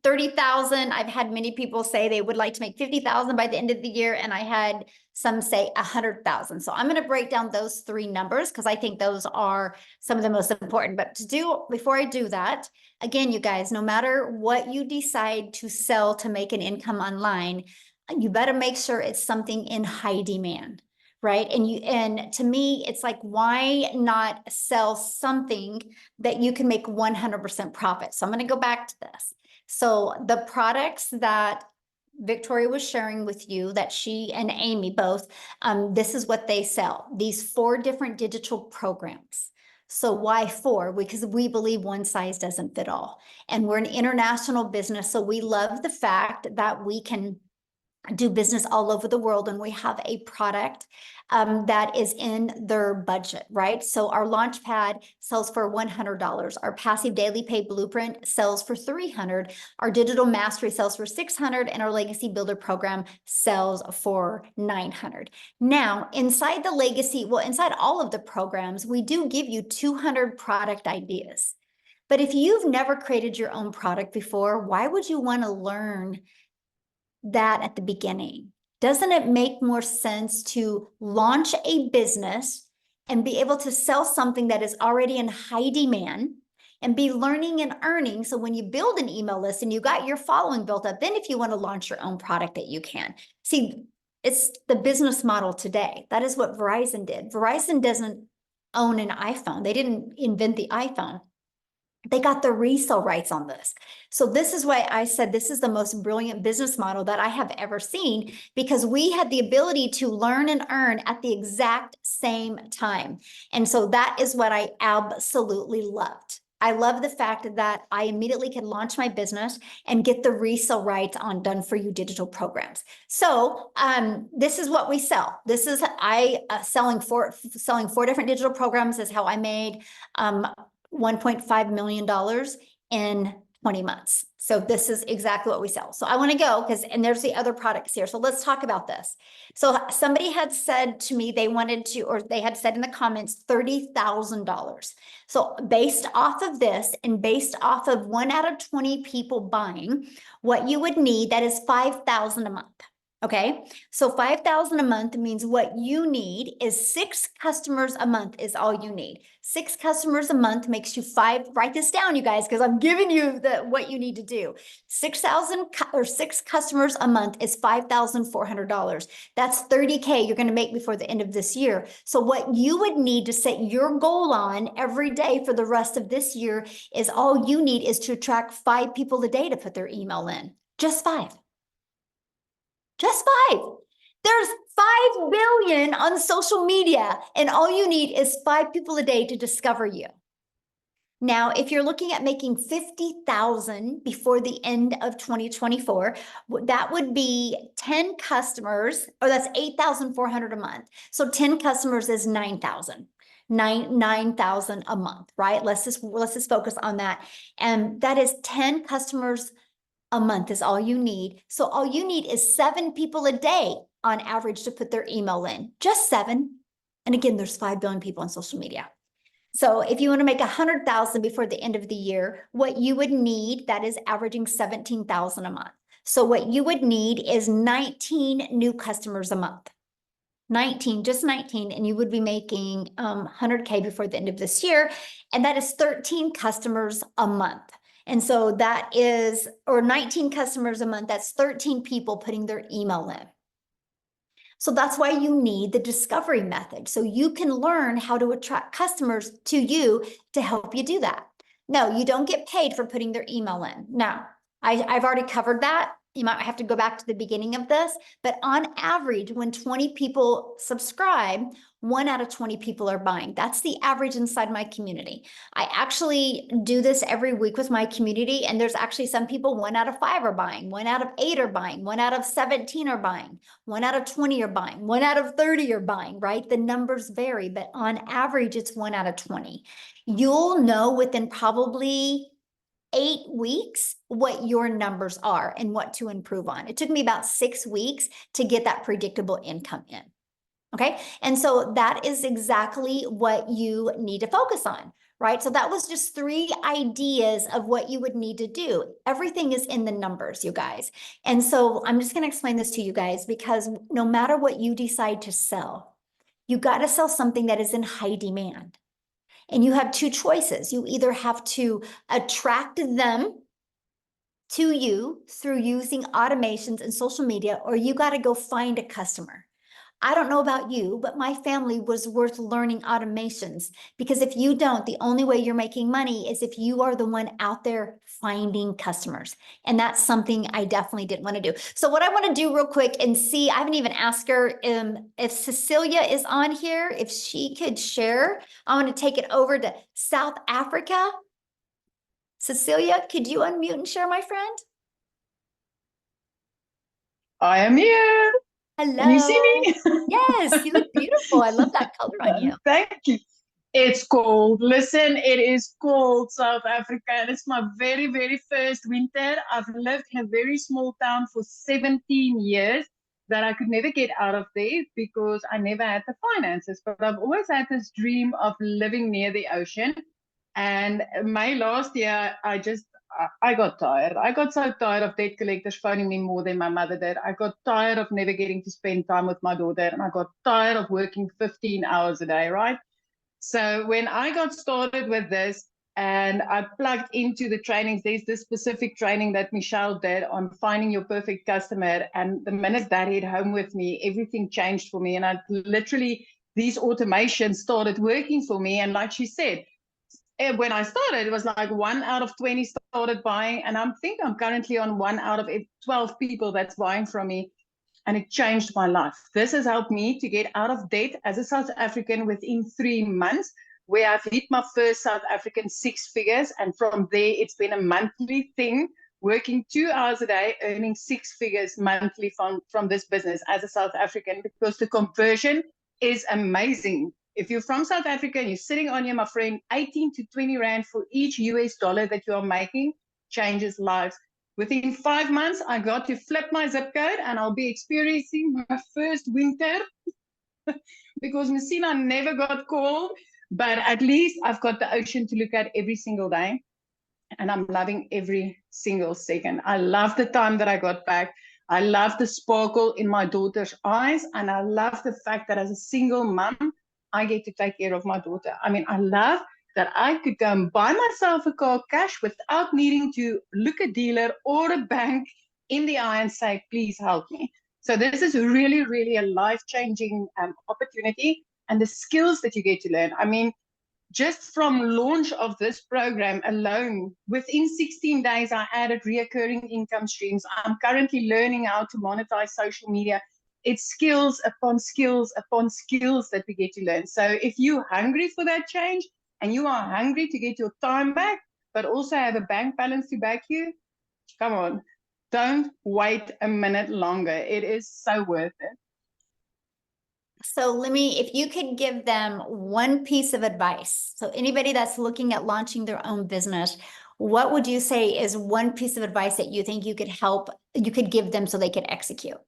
30,000. I've had many people say they would like to make 50,000 by the end of the year. And I had some say 100,000. So I'm going to break down those 3 numbers because I think those are some of the most important. But before I do that, again, you guys, no matter what you decide to sell to make an income online, you better make sure it's something in high demand, right? And to me, it's like, why not sell something that you can make 100% profit? So I'm going to go back to this. So the products that Victoria was sharing with you, that she and Amy both, this is what they sell. These 4 different digital programs. So why 4? Because we believe one size doesn't fit all. And we're an international business. So we love the fact that we can do business all over the world, and we have a product that is in their budget, right? So our launch pad sells for $100. Our passive daily pay blueprint sells for $300. Our digital mastery sells for $600, and our legacy builder program sells for $900. Now, inside all of the programs, we do give you 200 product ideas. But if you've never created your own product before, why would you want to learn that at the beginning? Doesn't it make more sense to launch a business and be able to sell something that is already in high demand and be learning and earning? So when you build an email list and you got your following built up, then if you want to launch your own product, that you can. See, it's the business model today. That is what Verizon did. Verizon doesn't own an iPhone. They didn't invent the iPhone. They got the resale rights on this. So this is why I said this is the most brilliant business model that I have ever seen, because we had the ability to learn and earn at the exact same time. And so that is what I absolutely loved. I love the fact that I immediately could launch my business and get the resale rights on done for you digital programs. So this is what we sell. This is selling 4 different digital programs is how I made $1.5 million in 20 months. So this is exactly what we sell. So I want to go and there's the other products here. So let's talk about this. So somebody had said to me, they wanted to, or they had said in the comments, $30,000. So based off of this and based off of 1 out of 20 people buying, what you would need, that is 5,000 a month. Okay, so 5,000 a month means what you need is 6 customers a month is all you need. 6 customers a month makes you 5. Write this down, you guys, because I'm giving you what you need to do. 6 customers a month is $5,400. That's $30K you're going to make before the end of this year. So what you would need to set your goal on every day for the rest of this year is all you need is to attract 5 people a day to put their email in. Just 5. Just 5. There's 5 billion on social media, and all you need is 5 people a day to discover you. Now, if you're looking at making 50,000 before the end of 2024, that would be 10 customers, or that's 8,400 a month. So 10 customers is 9,000. 9,000 a month, right? Let's just focus on that. And that is 10 customers a month is all you need. So all you need is 7 people a day on average to put their email in, just 7. And again, there's 5 billion people on social media. So if you want to make 100,000 before the end of the year, what you would need, that is averaging 17,000 a month. So what you would need is 19 new customers a month. 19, just 19, and you would be making 100K before the end of this year. And that is 13 customers a month. And so that is, or 19 customers a month, that's 13 people putting their email in. So that's why you need the discovery method. So you can learn how to attract customers to you to help you do that. No, you don't get paid for putting their email in. Now, I've already covered that. You might have to go back to the beginning of this, but on average, when 20 people subscribe, 1 out of 20 people are buying. That's the average inside my community. I actually do this every week with my community, and there's actually some people 1 out of 5 are buying, 1 out of 8 are buying, 1 out of 17 are buying, 1 out of 20 are buying, 1 out of 30 are buying, right? The numbers vary, but on average, it's 1 out of 20. You'll know within probably 8 weeks what your numbers are and what to improve on. It took me about 6 weeks to get that predictable income in. Okay. And so that is exactly what you need to focus on, right? So that was just 3 ideas of what you would need to do. Everything is in the numbers, you guys. And so I'm just going to explain this to you guys, because no matter what you decide to sell, you got to sell something that is in high demand. And you have 2 choices. You either have to attract them to you through using automations and social media, or you got to go find a customer. I don't know about you, but my family was worth learning automations, because if you don't, the only way you're making money is if you are the one out there finding customers. And that's something I definitely didn't want to do. So what I want to do real quick and see, I haven't even asked her if Cecilia is on here, if she could share. I want to take it over to South Africa. Cecilia, could you unmute and share, my friend? I am here. Hello. Can you see me? Yes, you look beautiful. I love that color on you. Thank you. It's cold. Listen, it is cold, South Africa, and it's my very, very first winter. I've lived in a very small town for 17 years that I could never get out of there because I never had the finances. But I've always had this dream of living near the ocean. And May last year, I got tired. I got so tired of debt collectors phoning me more than my mother did. I got tired of never getting to spend time with my daughter. And I got tired of working 15 hours a day, right? So when I got started with this and I plugged into the trainings, there's this specific training that Michelle did on finding your perfect customer. And the minute that hit home with me, everything changed for me. And I literally, these automations started working for me. And like she said, when I started, it was like 1 out of 20 started buying. And I think I'm currently on 1 out of 12 people that's buying from me. And it changed my life. This has helped me to get out of debt as a South African within 3 months, where I've hit my first South African 6 figures. And from there, it's been a monthly thing, working 2 hours a day, earning 6 figures monthly from this business as a South African, because the conversion is amazing. If you're from South Africa and you're sitting on here, my friend, 18 to 20 Rand for each US dollar that you are making changes lives. Within 5 months, I got to flip my zip code and I'll be experiencing my first winter because Messina never got cold, but at least I've got the ocean to look at every single day. And I'm loving every single second. I love the time that I got back. I love the sparkle in my daughter's eyes. And I love the fact that as a single mom, I get to take care of my daughter. I mean, I love that I could go and buy myself a car cash without needing to look a dealer or a bank in the eye and say, please help me. So this is really, really a life-changing opportunity, and the skills that you get to learn. I mean, just from launch of this program alone, within 16 days, I added reoccurring income streams. I'm currently learning how to monetize social media. It's skills upon skills upon skills that we get to learn. So if you're hungry for that change and you are hungry to get your time back, but also have a bank balance to back you, come on, don't wait a minute longer. It is so worth it. So if you could give them one piece of advice, so anybody that's looking at launching their own business, what would you say is one piece of advice that you think you could give them so they could execute?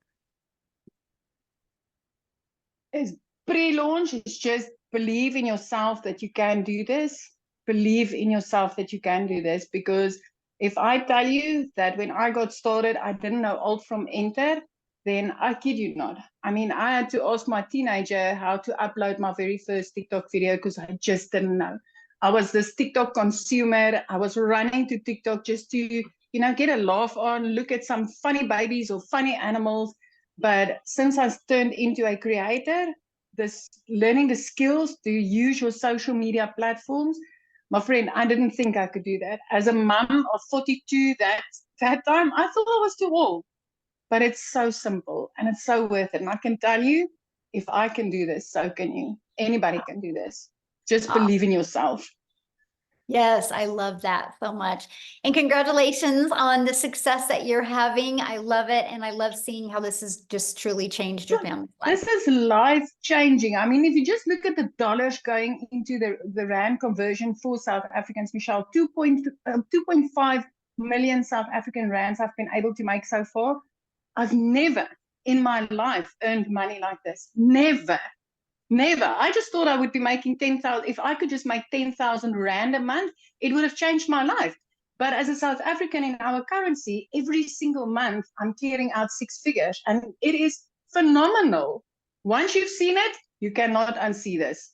Is pre-launch is just believe in yourself that you can do this. Believe in yourself that you can do this, because if I tell you that when I got started, I didn't know alt from enter, then I kid you not. I mean, I had to ask my teenager how to upload my very first TikTok video because I just didn't know. I was this TikTok consumer. I was running to TikTok just to, get a laugh on, look at some funny babies or funny animals. But since I turned into a creator, learning the skills to use your social media platforms, my friend, I didn't think I could do that. As a mom of 42, that time, I thought I was too old. But it's so simple and it's so worth it. And I can tell you, if I can do this, so can you. Anybody can do this. Just believe in yourself. Yes, I love that so much. And congratulations on the success that you're having. I love it. And I love seeing how this has just truly changed your family's life. This is life changing. I mean, if you just look at the dollars going into the Rand conversion for South Africans, Michelle, 2.5 million South African Rands I've been able to make so far. I've never in my life earned money like this. Never. I just thought I would be making 10,000. If I could just make 10,000 Rand a month, it would have changed my life. But as a South African in our currency, every single month I'm clearing out 6 figures, and it is phenomenal. Once you've seen it, you cannot unsee this.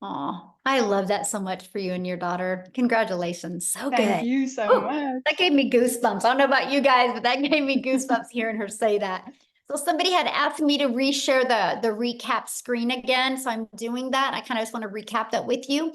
Oh, I love that so much for you and your daughter. Congratulations. So good. Thank you so much. That gave me goosebumps. I don't know about you guys, but that gave me goosebumps hearing her say that. So somebody had asked me to reshare the recap screen again. So I'm doing that. I kind of just want to recap that with you.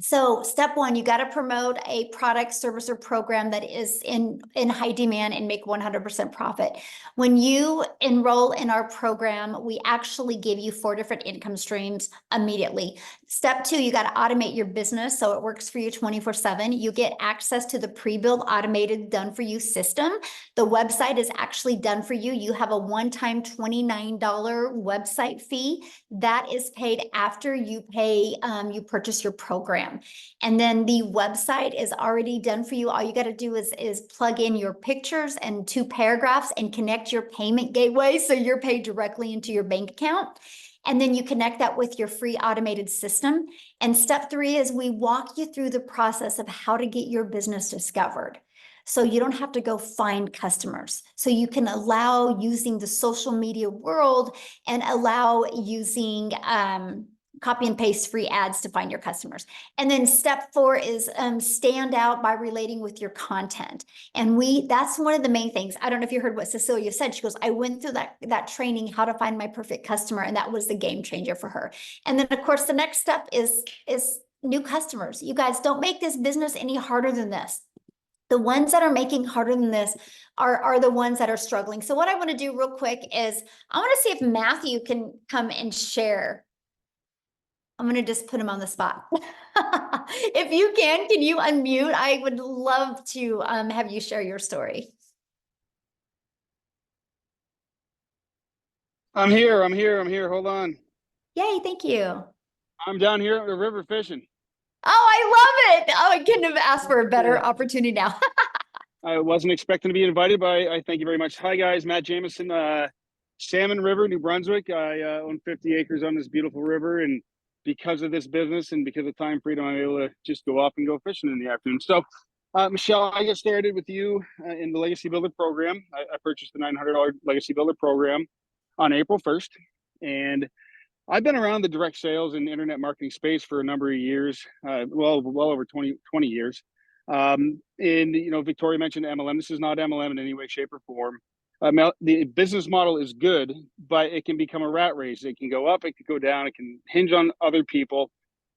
So step one, you got to promote a product, service, or program that is in high demand and make 100% profit. When you enroll in our program, we actually give you 4 different income streams immediately. Step 2, you got to automate your business so it works for you 24/7. You get access to the pre-built automated done for you system. The website is actually done for you. You have a one-time $29 website fee that is paid after you you purchase your program. And then the website is already done for you. All you got to do is plug in your pictures and 2 paragraphs and connect your payment gateway so you're paid directly into your bank account. And then you connect that with your free automated system. And step 3 is we walk you through the process of how to get your business discovered. So you don't have to go find customers. So you can allow using the social media world and allow using copy and paste free ads to find your customers. And then step 4 is stand out by relating with your content. And that's one of the main things. I don't know if you heard what Cecilia said. She goes, I went through that training, how to find my perfect customer. And that was the game changer for her. And then of course, the next step is new customers. You guys, don't make this business any harder than this. The ones that are making harder than this are the ones that are struggling. So what I want to do real quick is I want to see if Matthew can come and share. I'm going to just put him on the spot. If you can you unmute? I would love to have you share your story. I'm here. Hold on. Yay, thank you. I'm down here at the river fishing. Oh, I love it. Oh, I couldn't have asked for a better opportunity now. I wasn't expecting to be invited, but I thank you very much. Hi, guys. Matt Jameson, Salmon River, New Brunswick. I own 50 acres on this beautiful river. And because of this business and because of time freedom, I'm able to just go off and go fishing in the afternoon. So, Michelle, I get started with you in the Legacy Builder program. I purchased the $900 Legacy Builder program on April 1st. And I've been around the direct sales and internet marketing space for a number of years, well over 20 years. And, you know, Victoria mentioned MLM. This is not MLM in any way, shape, or form. The business model is good, but it can become a rat race. It can go up, it can go down, it can hinge on other people.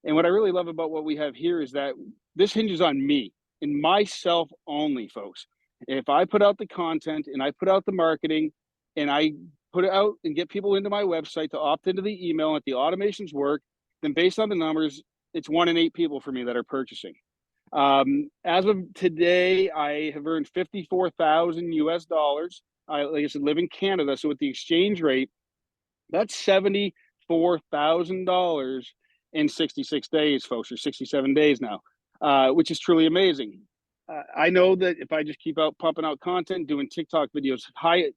And what I really love about what we have here is that this hinges on me and myself only, folks. If I put out the content and I put out the marketing and I put it out and get people into my website to opt into the email and if the automations work, then based on the numbers, it's 1 in 8 people for me that are purchasing. As of today, I have earned 54,000 US dollars. Like I said, live in Canada. So with the exchange rate, that's $74,000 in 66 days, folks, or 67 days now, which is truly amazing. I know that if I just keep out pumping out content, doing TikTok videos, high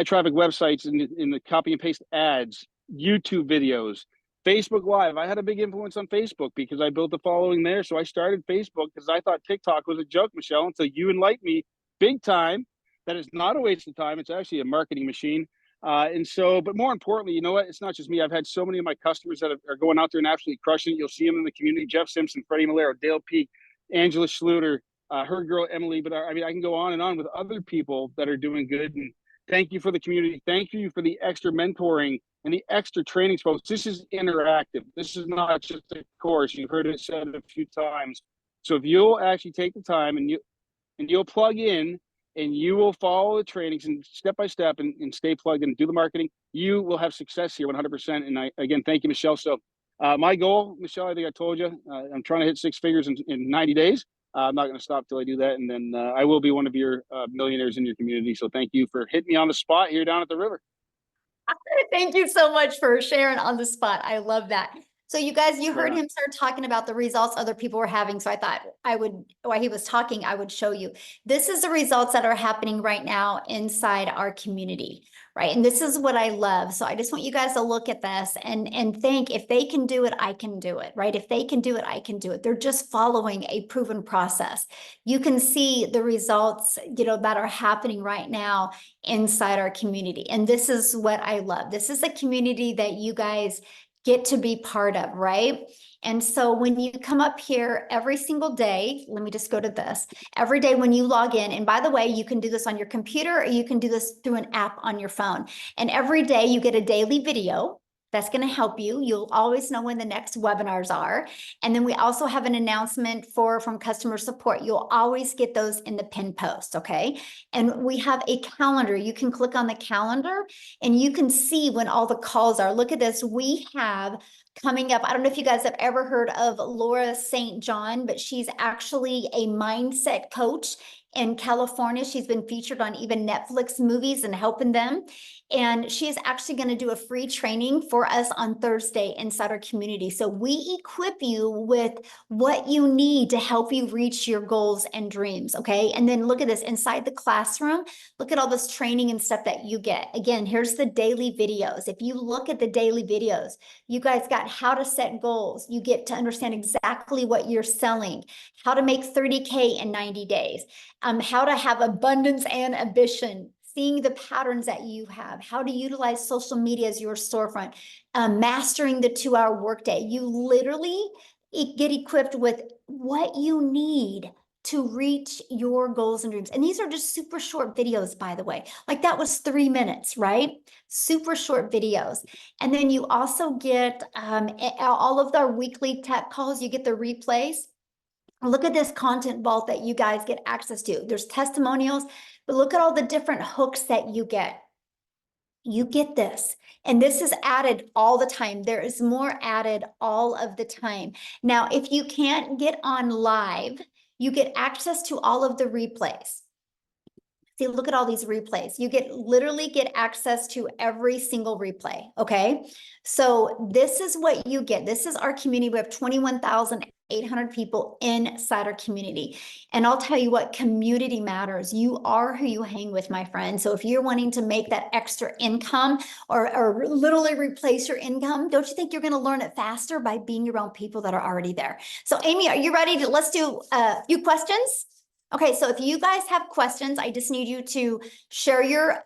traffic websites in the copy and paste ads, YouTube videos, Facebook Live. I had a big influence on Facebook because I built a following there. So I started Facebook because I thought TikTok was a joke, Michelle, until you enlightened me big time that it's not a waste of time. It's actually a marketing machine. And so, but more importantly, you know what? It's not just me. I've had so many of my customers that are going out there and absolutely crushing it. You'll see them in the community: Jeff Simpson, Freddie Malero, Dale Peak, Angela Schluter, her girl Emily. But I mean, I can go on and on with other people that are doing good. And thank you for the community. Thank you for the extra mentoring and the extra trainings, folks. This is interactive. This is not just a course. You've heard it said a few times. So if you'll actually take the time and you'll plug in and you will follow the trainings and step by step and stay plugged in and do the marketing, you will have success here 100%. And again, thank you, Michelle. So my goal, Michelle, I think I told you, I'm trying to hit 6 figures in 90 days. I'm not going to stop till I do that. And then I will be one of your millionaires in your community. So thank you for hitting me on the spot here down at the river. Thank you so much for sharing on the spot. I love that. So you guys, you heard him start talking about the results other people were having. So I thought I would, while he was talking, I would show you. This is the results that are happening right now inside our community, right? And this is what I love. So I just want you guys to look at this and think, if they can do it, I can do it, right? If they can do it, I can do it. They're just following a proven process. You can see the results, you know, that are happening right now inside our community. And this is what I love. This is a community that you guys get to be part of, right? And so when you come up here every single day, let me just go to this, every day when you log in, and by the way, you can do this on your computer or you can do this through an app on your phone. And every day you get a daily video that's going to help you. You'll always know when the next webinars are. And then we also have an announcement from customer support. You'll always get those in the pinned post, okay? And we have a calendar. You can click on the calendar and you can see when all the calls are. Look at this. We have coming up, I don't know if you guys have ever heard of Laura St. John, but she's actually a mindset coach in California. She's been featured on even Netflix movies and helping them. And she is actually going to do a free training for us on Thursday inside our community. So we equip you with what you need to help you reach your goals and dreams. Okay. And then look at this inside the classroom. Look at all this training and stuff that you get. Again, here's the daily videos. If you look at the daily videos, you guys got how to set goals. You get to understand exactly what you're selling, how to make 30K in 90 days, how to have abundance and ambition, seeing the patterns that you have, how to utilize social media as your storefront, mastering the 2-hour workday. You literally get equipped with what you need to reach your goals and dreams. And these are just super short videos, by the way. Like that was 3 minutes, right? Super short videos. And then you also get all of our weekly tech calls. You get the replays. Look at this content vault that you guys get access to. There's testimonials, but look at all the different hooks that you get. You get this, and this is added all the time. There is more added all of the time. Now, if you can't get on live, you get access to all of the replays. See, look at all these replays. You literally get access to every single replay, okay? So this is what you get. This is our community. We have 21,000 800 people inside our community. And I'll tell you what, community matters. You are who you hang with, my friend. So if you're wanting to make that extra income or literally replace your income, don't you think you're going to learn it faster by being around people that are already there? So Amy, are you ready to, let's do a few questions? Okay, so if you guys have questions, I just need you to share your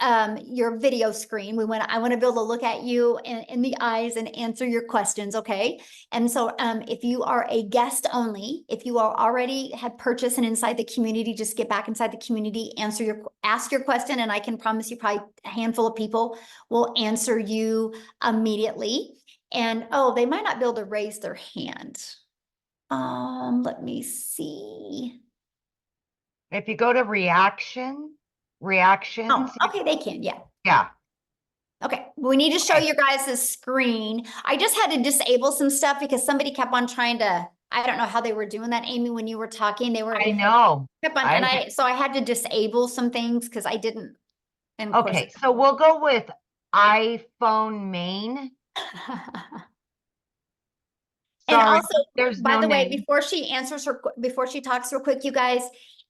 video screen. I want to be able to look at you in the eyes and answer your questions, okay? And so if you are a guest only, if you are already have purchased and inside the community, just get back inside the community, ask your question, and I can promise you probably a handful of people will answer you immediately. And oh, they might not be able to raise their hand. Let me see. If you go to reactions, Oh, okay, they can, yeah. yeah. Okay, we need to show you guys the screen. I just had to disable some stuff because somebody kept on trying to, I don't know how they were doing that, Amy, when you were talking, I know. So I had to disable some things because I didn't. And of Okay, so we'll go with iPhone main. And Sorry, also, there's by no the way, name. before she talks real quick, you guys,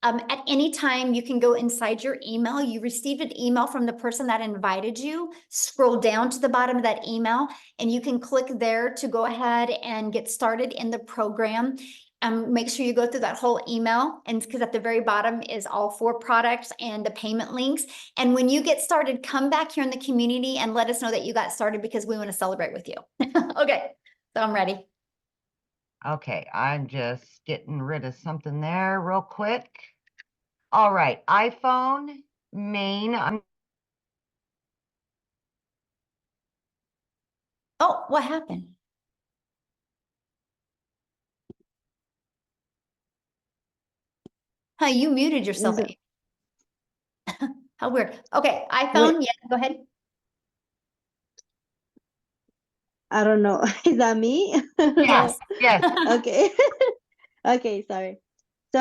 at any time you can go inside your email. You received an email from the person that invited you. Scroll down to the bottom of that email, and you can click there to go ahead and get started in the program. Make sure you go through that whole email, and because at the very bottom is all 4 products and the payment links. And when you get started, come back here in the community and let us know that you got started because we want to celebrate with you. Okay, so I'm ready. Okay, I'm just getting rid of something there real quick. All right, iPhone main. Oh, what happened? Huh, you muted yourself. Is it- How weird. Okay, iPhone, yeah, go ahead. I don't know. Is that me? Yes, yes. Okay. Okay, sorry. So,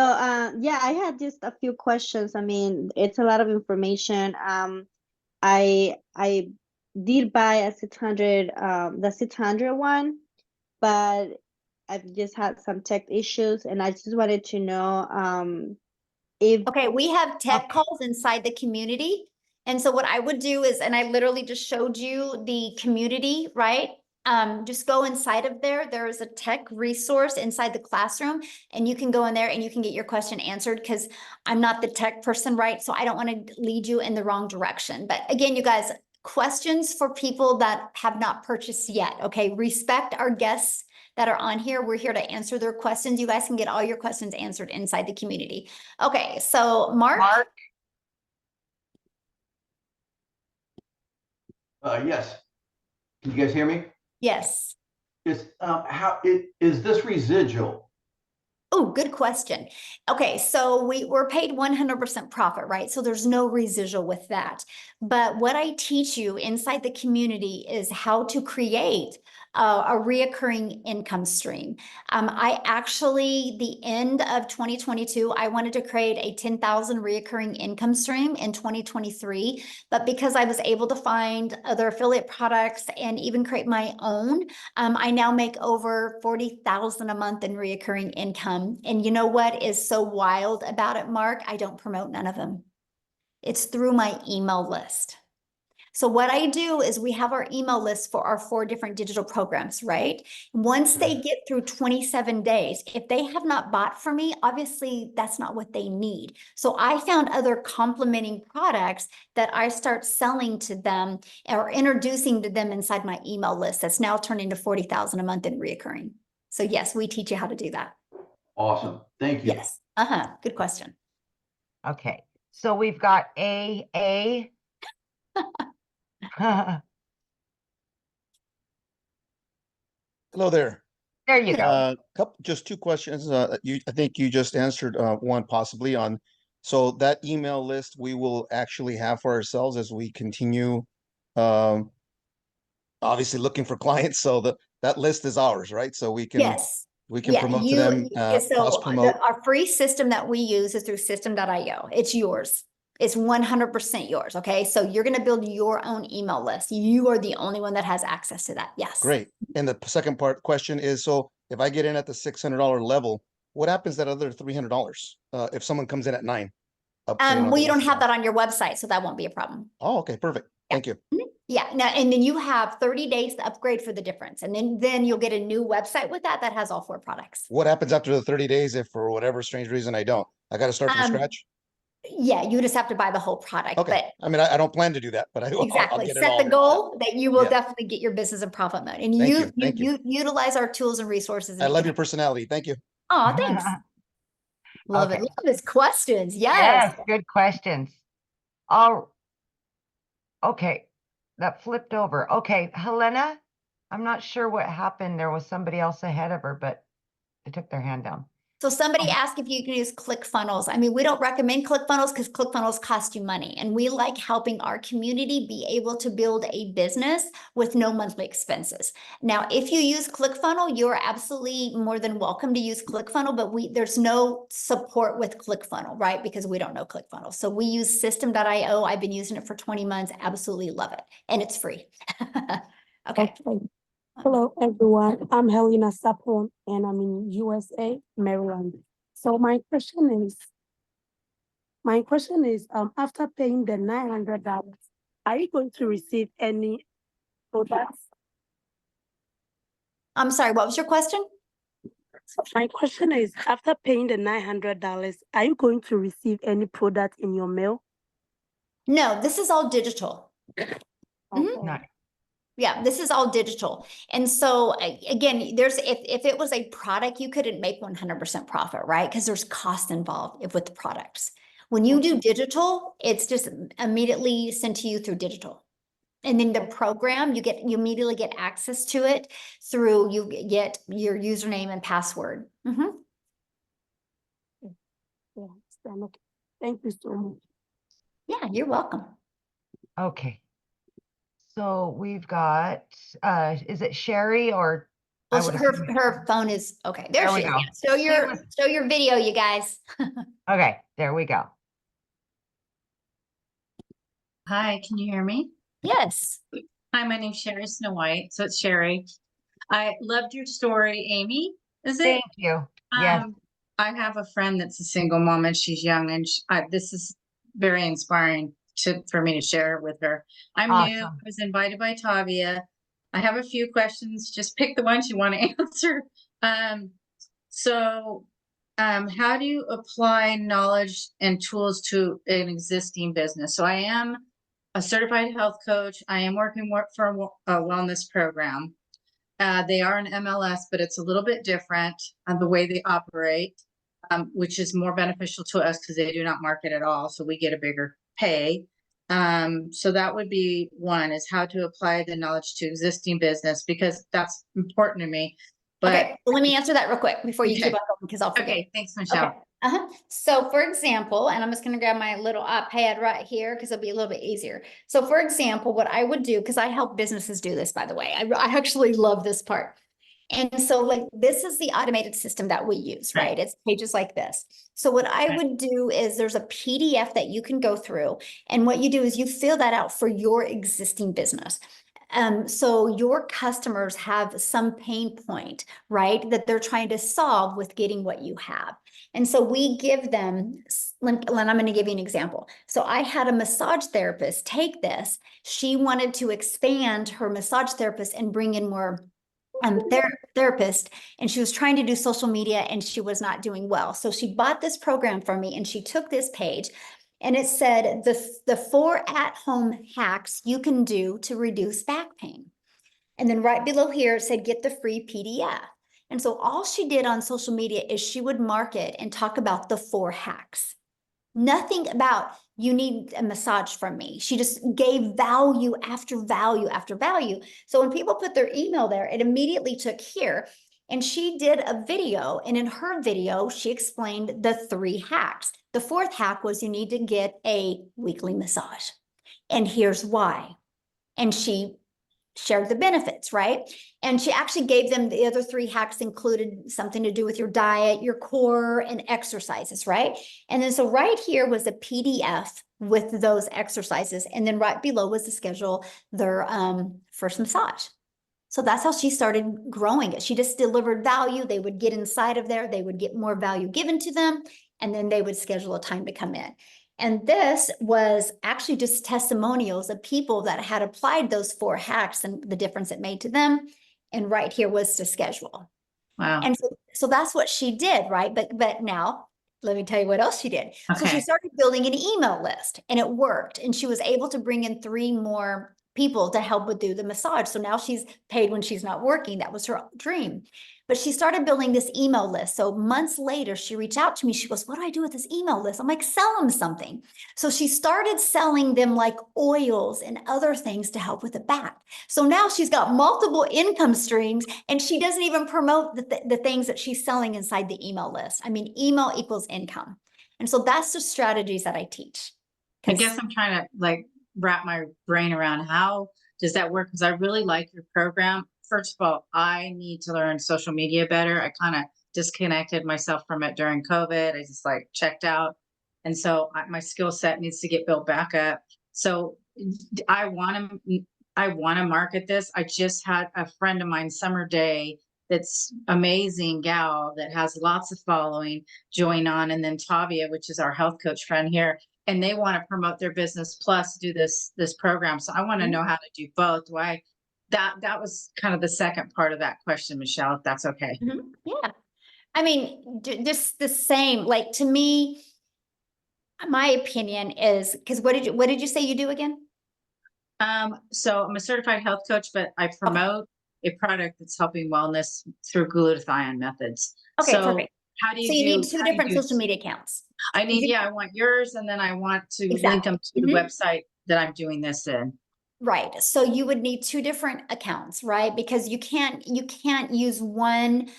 yeah, I had just a few questions. I mean, it's a lot of information. I did buy a 600, the 600 one, but I've just had some tech issues, and I just wanted to know, if Okay, we have tech Okay. calls inside the community. And so what I would do is, and I literally just showed you the community, right? Just go inside of there. There is a tech resource inside the classroom, and you can go in there and you can get your question answered because I'm not the tech person, right? So I don't want to lead you in the wrong direction. But again, you guys, questions for people that have not purchased yet. Okay, respect our guests that are on here. We're here to answer their questions. You guys can get all your questions answered inside the community. Okay, so Mark? Mark, Yes. Can you guys hear me? Yes. Is this residual? Oh, good question. Okay, so we're paid 100% profit, right? So there's no residual with that. But what I teach you inside the community is how to create a reoccurring income stream. I actually, the end of 2022, I wanted to create a 10,000 reoccurring income stream in 2023. But because I was able to find other affiliate products and even create my own, I now make over 40,000 a month in reoccurring income. And you know what is so wild about it, Mark? I don't promote none of them. It's through my email list. So what I do is we have our email list for our 4 different digital programs, right? Once they get through 27 days, if they have not bought from me, obviously that's not what they need. So I found other complementing products that I start selling to them or introducing to them inside my email list that's now turned into 40,000 a month in reoccurring. So yes, we teach you how to do that. Awesome. Thank you. Yes. Good question. okay. So we've got A. Hello there. There you go. Just 2 questions. I think you just answered one possibly on. So that email list we will actually have for ourselves as we continue, obviously looking for clients. So that list is ours, right? So we can Yes. promote to them, cross promote. Our free system that we use is through system.io. It's yours. It's 100% yours. Okay. So you're going to build your own email list. You are the only one that has access to that. Yes. Great. And the second part question is, so if I get in at the $600 level, what happens at other $300? If someone comes in at 9? Well, you don't have that on your website, so that won't be a problem. Oh, okay, perfect. Thank you. Yeah, now, and then you have 30 days to upgrade for the difference. And then you'll get a new website with that has all 4 products. What happens after the 30 days if for whatever strange reason I don't? I got to start from scratch? Yeah, you just have to buy the whole product. Okay. But I mean, I don't plan to do that, but I'll exactly, get it set all. the goal that you will Yeah. definitely get your business in profit mode. And Thank you you. Thank you. utilize our tools and resources. I love your personality. Thank you. Oh, thanks. Love it. Okay. Love his questions. Yes. Yes, good questions. Oh, okay. That flipped over. Okay, Helena, I'm not sure what happened. There was somebody else ahead of her, but they took their hand down. So somebody asked if you can use ClickFunnels. I mean, we don't recommend ClickFunnels because ClickFunnels cost you money. And we like helping our community be able to build a business with no monthly expenses. Now, if you use ClickFunnels, you're absolutely more than welcome to use ClickFunnels, but there's no support with ClickFunnels, right? Because we don't know ClickFunnels. So we use System.io. I've been using it for 20 months. Absolutely love it. And it's free. Okay. Hello, everyone. I'm Helena Sapon, and I'm in USA, Maryland. So my question is, after paying the $900, are you going to receive any products? I'm sorry, what was your question? So my question is, after paying the $900, are you going to receive any product in your mail? No, this is all digital. Okay. Nice. Yeah, this is all digital. And so again, if it was a product, you couldn't make 100% profit, right? Because there's cost involved with the products. When you do digital, it's just immediately sent to you through digital. And then the program, you immediately get access to it through, you get your username and password. Yeah, okay. Thank you so much. Yeah, you're welcome. Okay. So we've got, is it Sherry or? I Well, would her assume- phone is, okay, there There she we is. go. Yeah. Show your video, you guys. Okay, there we go. Hi, can you hear me? Yes. Hi, my name's Sherry Snow White. So it's Sherry. I loved your story, Amy. Is it? Thank you. Yes. I have a friend that's a single mom and she's young, and this is very inspiring for me to share with her. I'm new. I Awesome. was invited by Tavia. I have a few questions. Just pick the ones you want to answer. How do you apply knowledge and tools to an existing business? So I am a certified health coach. I am working for a wellness program. They are an MLS, but it's a little bit different on the way they operate, which is more beneficial to us because they do not market at all. So we get a bigger pay. So that would be one, is how to apply the knowledge to existing business, because that's important to me. But okay, well, let me answer that real quick before you keep on going, because I'll forget. Okay, thanks, Michelle. Okay. So for example, and I'm just going to grab my little iPad right here because it'll be a little bit easier. So for example, what I would do, because I help businesses do this, by the way, I actually love this part. And so like, this is the automated system that we use, right? It's pages like this. So what I would do is there's a PDF that you can go through, and what you do is you fill that out for your existing business. So your customers have some pain point, right, that they're trying to solve with getting what you have. And so we give them, and I'm going to give you an example. So I had a massage therapist take this. She wanted to expand her massage therapist and bring in more therapist, and she was trying to do social media and she was not doing well. So she bought this program from me, and she took this page, and it said the 4 at-home hacks you can do to reduce back pain. And then right below here, it said, get the free PDF. And so all she did on social media is she would market and talk about the 4 hacks. Nothing about, you need a massage from me. She just gave value after value after value. So when people put their email there, it immediately took here. And she did a video, and in her video, she explained the 3 hacks. The 4th hack was, you need to get a weekly massage. And here's why. And she shared the benefits, right? And she actually gave them the other 3 hacks, included something to do with your diet, your core, and exercises, right? And then so right here was a PDF with those exercises. And then right below was to schedule their first massage. So that's how she started growing it. She just delivered value. They would get inside of there. They would get more value given to them. And then they would schedule a time to come in. And this was actually just testimonials of people that had applied those 4 hacks and the difference it made to them. And right here was to schedule. Wow. And so that's what she did, right? But now let me tell you what else she did. So she Okay. started building an email list and it worked. And she was able to bring in 3 more people to help with do the massage. So now she's paid when she's not working. That was her dream. But she started building this email list. So months later, she reached out to me. She goes, what do I do with this email list? I'm like, sell them something. So she started selling them like oils and other things to help with the back. So now she's got multiple income streams and she doesn't even promote the things that she's selling inside the email list. I mean, email equals income. And so that's the strategies that I teach. I guess I'm trying to like wrap my brain around how does that work? Because I really like your program. First of all, I need to learn social media better. I kind of disconnected myself from it during COVID. I just like checked out. And so my skill set needs to get built back up. So I want to market this. I just had a friend of mine, Summer Day, that's amazing gal that has lots of following, join on, and then Tavia, which is our health coach friend here, and they want to promote their business plus do this program. So I want to know how to do both. Do I? That was kind of the second part of that question, Michelle, if that's okay. Yeah. I mean, just the same, like to me, my opinion is, because what did you say you do again? So I'm a certified health coach, but I promote a product that's helping wellness through glutathione methods. Okay, So perfect. how do you So do? you need 2 how do you different do- social media accounts. I need, You- yeah, I want yours, and then I want to link Exactly. them to the website that I'm doing this in. Right. So you would need 2 different accounts, right? Because you can't use one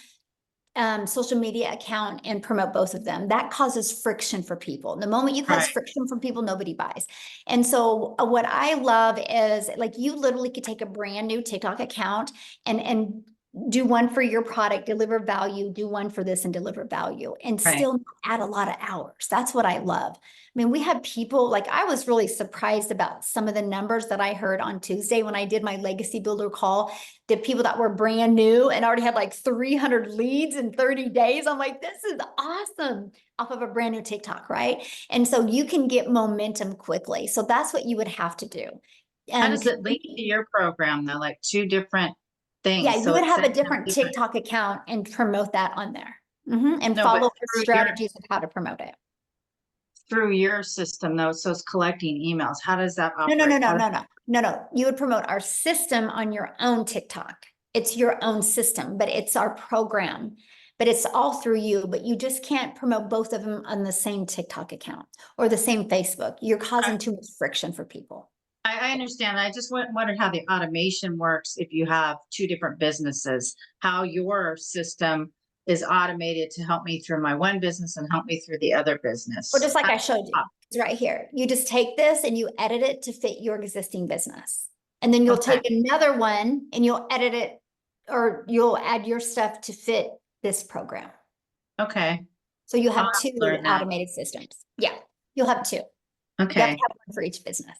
social media account and promote both of them. That causes friction for people. The moment you cause Right. friction from people, nobody buys. And so what I love is like you literally could take a brand new TikTok account and do one for your product, deliver value, do one for this and deliver value and Right. still add a lot of hours. That's what I love. I mean, we had people like I was really surprised about some of the numbers that I heard on Tuesday when I did my legacy builder call. The people that were brand new and already had like 300 leads in 30 days. I'm like, this is awesome off of a brand new TikTok, right? And so you can get momentum quickly. So that's what you would have to do. How does it link to your program though? Like 2 different things. Yeah, you So would it have a says different TikTok account and promote that on there. And No, follow but the through strategies of how to promote it. through your system though, so it's collecting emails. How does that No, operate? no, no, no, How does- no, no, no, no. You would promote our system on your own TikTok. It's your own system, but it's our program, but it's all through you, but you just can't promote both of them on the same TikTok account or the same Facebook. You're causing too much friction for people. I understand. I just wondered how the automation works if you have 2 different businesses, how your system is automated to help me through my one business and help me through the other business. Or just like I showed you, it's right here. You just take this and you edit it to fit your existing business. And then you'll Okay. take another one and you'll edit it or you'll add your stuff to fit this program. Okay. So you have I'll 2 learn that. automated systems. Yeah, you'll have 2. You have to Okay. have one for each business.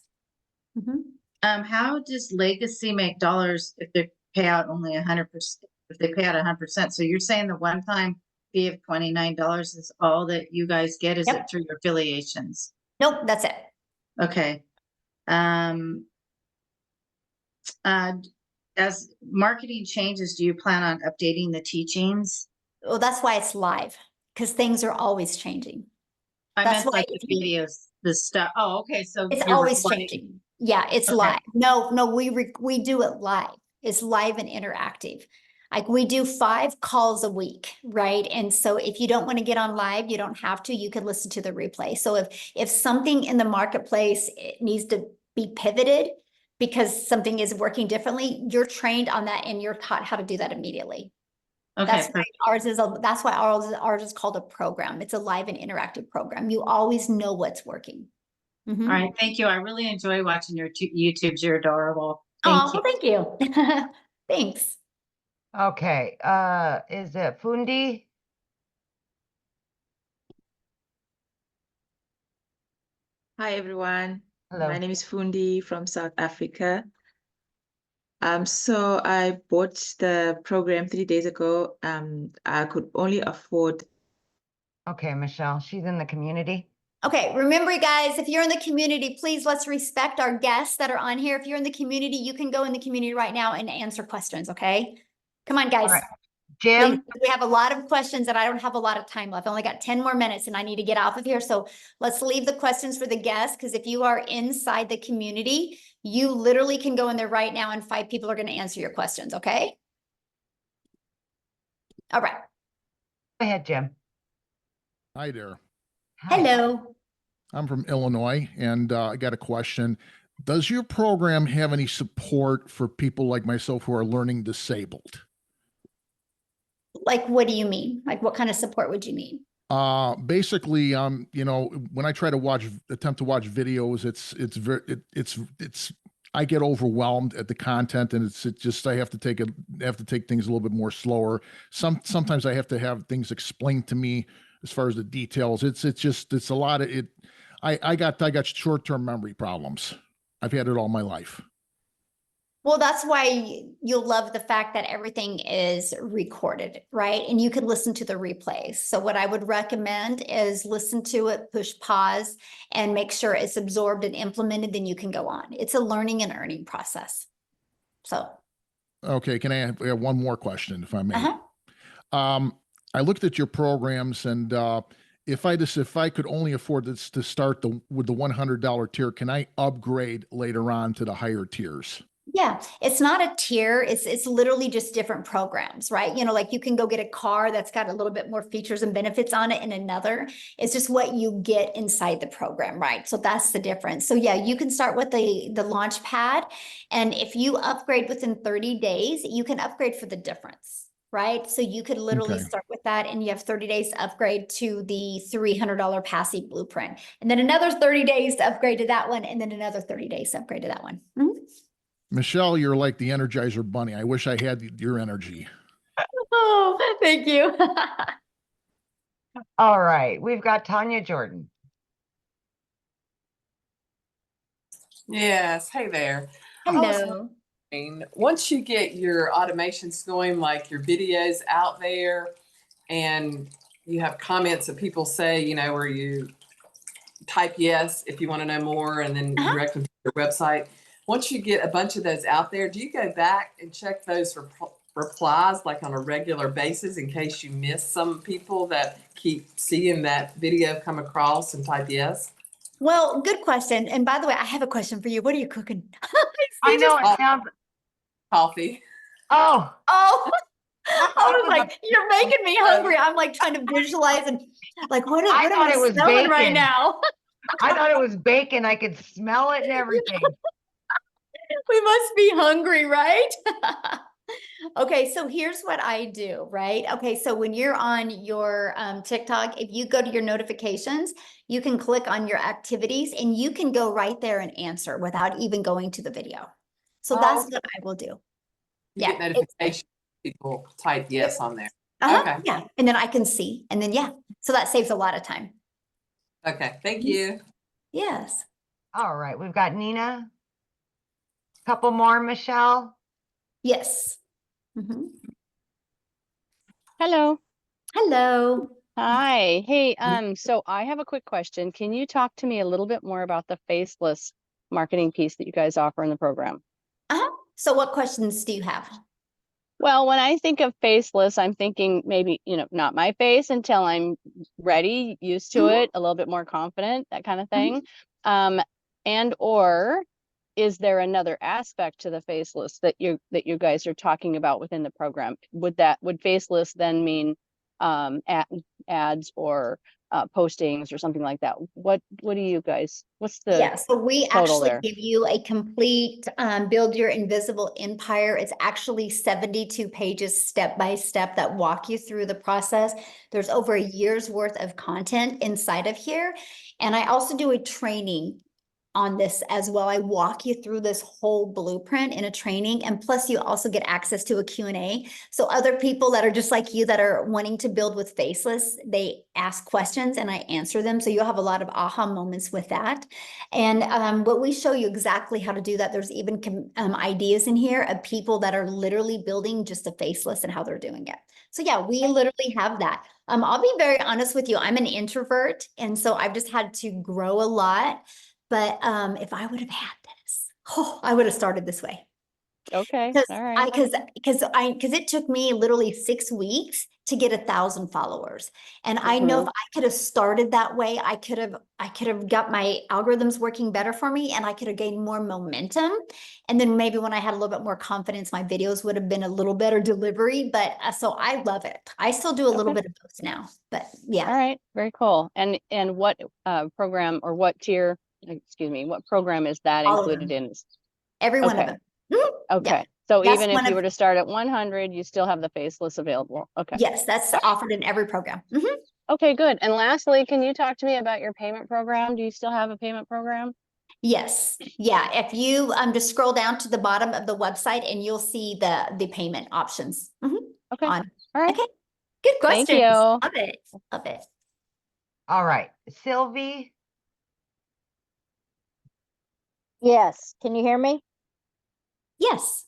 How does Legacy make dollars if they pay out only 100%? If they pay out 100%, so you're saying the one-time fee of $29 is all that you guys get? Is Yep. it through your affiliations? Nope, that's it. Okay. As marketing changes, do you plan on updating the teachings? Well, that's why it's live, because things are always changing. I That's meant why like the videos, the stuff. Oh, okay. So it's you're always recording. changing. Yeah, it's Okay. live. No, we do it live. It's live and interactive. Like we do 5 calls a week, right? And so if you don't want to get on live, you don't have to, you can listen to the replay. So if something in the marketplace it needs to be pivoted because something is working differently, you're trained on that and you're taught how to do that immediately. Okay. That's why ours is called a program. It's a live and interactive program. You always know what's working. All right. Thank you. I really enjoy watching your YouTubes. You're adorable. Oh, well, thank you. Thanks. Okay, is it Fundi? Hi everyone. Hello. My name is Fundi from South Africa. So I bought the program 3 days ago. I could only afford. Okay, Michelle, she's in the community. Okay, remember guys, if you're in the community, please let's respect our guests that are on here. If you're in the community, you can go in the community right now and answer questions, okay? Come on, guys. All right. Please, Jim, we have a lot of questions and I don't have a lot of time left. I only got 10 more minutes and I need to get off of here. So let's leave the questions for the guests, because if you are inside the community, you literally can go in there right now and 5 people are going to answer your questions, okay? All right. go ahead, Jim. Hi there. Hi. Hello. I'm from Illinois, and I got a question. Does your program have any support for people like myself who are learning disabled? Like, what do you mean? Like, what kind of support would you need? Basically, you know, when I try to attempt to watch videos, it's I get overwhelmed at the content, and it's just I have to take things a little bit more slower. Sometimes I have to have things explained to me as far as the details. It's a lot of it. I got short-term memory problems. I've had it all my life. Well, that's why you'll love the fact that everything is recorded, right? And you can listen to the replays. So what I would recommend is listen to it, push pause, and make sure it's absorbed and implemented, then you can go on. It's a learning and earning process. So. Okay, can I have one more question, if I may? Uh-huh. I looked at your programs, and if I could only afford this to start with the $100 tier, can I upgrade later on to the higher tiers? Yeah, it's not a tier. It's literally just different programs, right? You know, like you can go get a car that's got a little bit more features and benefits on it in another. It's just what you get inside the program, right? So that's the difference. So yeah, you can start with the launch pad, and if you upgrade within 30 days, you can upgrade for the difference. Right. So you could literally Okay. start with that, and you have 30 days to upgrade to the $300 passive blueprint, and then another 30 days to upgrade to that one, and then another 30 days to upgrade to that one. Michelle, you're like the Energizer Bunny. I wish I had your energy. Oh, thank you. All right, we've got Tanya Jordan. Yes, hey there. I was Hello. wondering, once you get your automations going, like your videos out there, and you have comments that people say, you know, where you type yes if you want to know more, and then you direct them to your website. Once you get a bunch of those out there, do you go back and check those replies like on a regular basis in case you miss some people that keep seeing that video come across and type yes? Well, good question. And by the way, I have a question for you. What are you cooking? I know it sounds. Coffee. Oh. Oh, I was like, you're making me hungry. I'm like trying to visualize and like, what am I smelling right now? I thought it was bacon. I could smell it and everything. We must be hungry, right? Okay, so here's what I do, right? Okay, so when you're on your TikTok, if you go to your notifications, you can click on your activities and you can go right there and answer without even going to the video. So that's what I will do. You get notifications, people type yes on there. Okay. Yeah, and then I can see, and then so that saves a lot of time. Okay, thank you. Yes. All right, we've got Nina. Couple more, Michelle. Yes. Hello. Hello. Hi. Hey, so I have a quick question. Can you talk to me a little bit more about the faceless marketing piece that you guys offer in the program? So what questions do you have? Well, when I think of faceless, I'm thinking maybe, you know, not my face until I'm ready, used to it, a little bit more confident, that kind of thing. And or is there another aspect to the faceless that you guys are talking about within the program? Would faceless then mean ads or postings or something like that? What do you guys, what's the so we total actually there? give you a complete build your invisible empire. It's actually 72 pages step by step that walk you through the process. There's over a year's worth of content inside of here. And I also do a training on this as well. I walk you through this whole blueprint in a training, and plus you also get access to a Q&A. So other people that are just like you that are wanting to build with Faceless, they ask questions and I answer them. So you'll have a lot of aha moments with that. And what we show you exactly how to do that. There's even ideas in here of people that are literally building just a Faceless and how they're doing it. So yeah, we literally have that. I'll be very honest with you. I'm an introvert, and so I've just had to grow a lot. But if I would have had this, I would have started this way. Okay. Because All right. because it took me literally 6 weeks to get 1,000 followers. And I know if I could have started that way, I could have got my algorithms working better for me, and I could have gained more momentum. And then maybe when I had a little bit more confidence, my videos would have been a little better delivery. But so I love it. I still do a little bit of both now, but yeah. All right. Very cool. And what program or what tier, excuse me, what program is that All of included them. in? Every one of them. Okay. Yeah. So That's even if one you of- were to start at 100, you still have the Faceless available. Okay. Yes, that's offered in every program. Okay, good. And lastly, can you talk to me about your payment program? Do you still have a payment program? Yes. Yeah. If you just scroll down to the bottom of the website and you'll see the payment options. Okay. On. All right. Okay. Good Thank questions. you. Love it. Love it. All right, Sylvie. Yes. Can you hear me? Yes.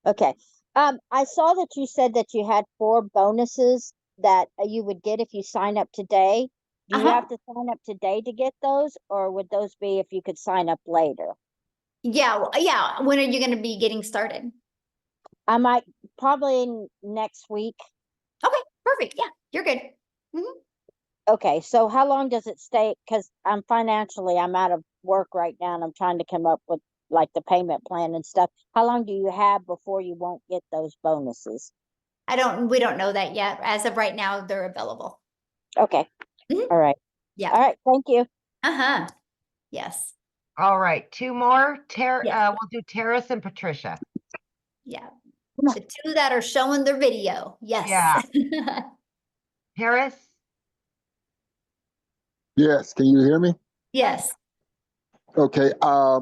Okay. I saw that you said that you had 4 bonuses that you would get if you sign up today. Do you have to sign up today to get those, or would those be if you could sign up later? Yeah. Yeah. When are you going to be getting started? I might probably next week. Okay. Perfect. Yeah. You're good. Okay. So how long does it stay? Because I'm out of work right now and I'm trying to come up with like the payment plan and stuff. How long do you have before you won't get those bonuses? We don't know that yet. As of right now, they're available. Okay. All right. Yeah. All right. Thank you. Yes. All right, 2 more. Yeah. We'll do Terrace and Patricia. Yeah. The 2 that are showing their video. Yes. Yeah. Terrace? Yes, can you hear me? Yes. Okay, I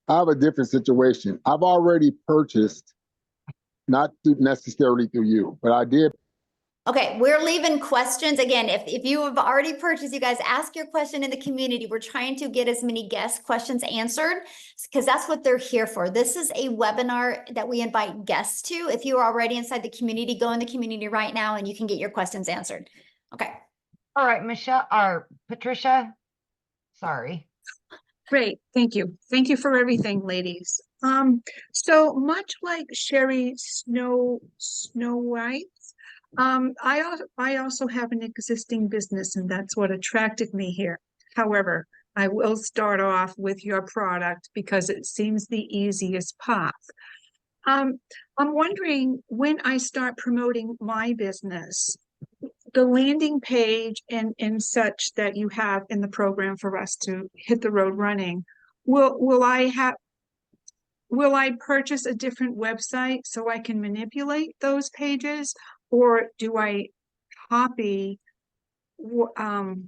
have a different situation. I've already purchased, not necessarily through you, but I did. Okay, we're leaving questions. Again, if you have already purchased, you guys ask your question in the community. We're trying to get as many guest questions answered because that's what they're here for. This is a webinar that we invite guests to. If you are already inside the community, go in the community right now and you can get your questions answered. Okay. All right, Michelle or Patricia. Sorry. Great, thank you. Thank you for everything, ladies. So much like Sherry Snow White, I also have an existing business, and that's what attracted me here. However, I will start off with your product because it seems the easiest path. I'm wondering, when I start promoting my business, the landing page and such that you have in the program for us to hit the road running, will I purchase a different website so I can manipulate those pages, or do I copy the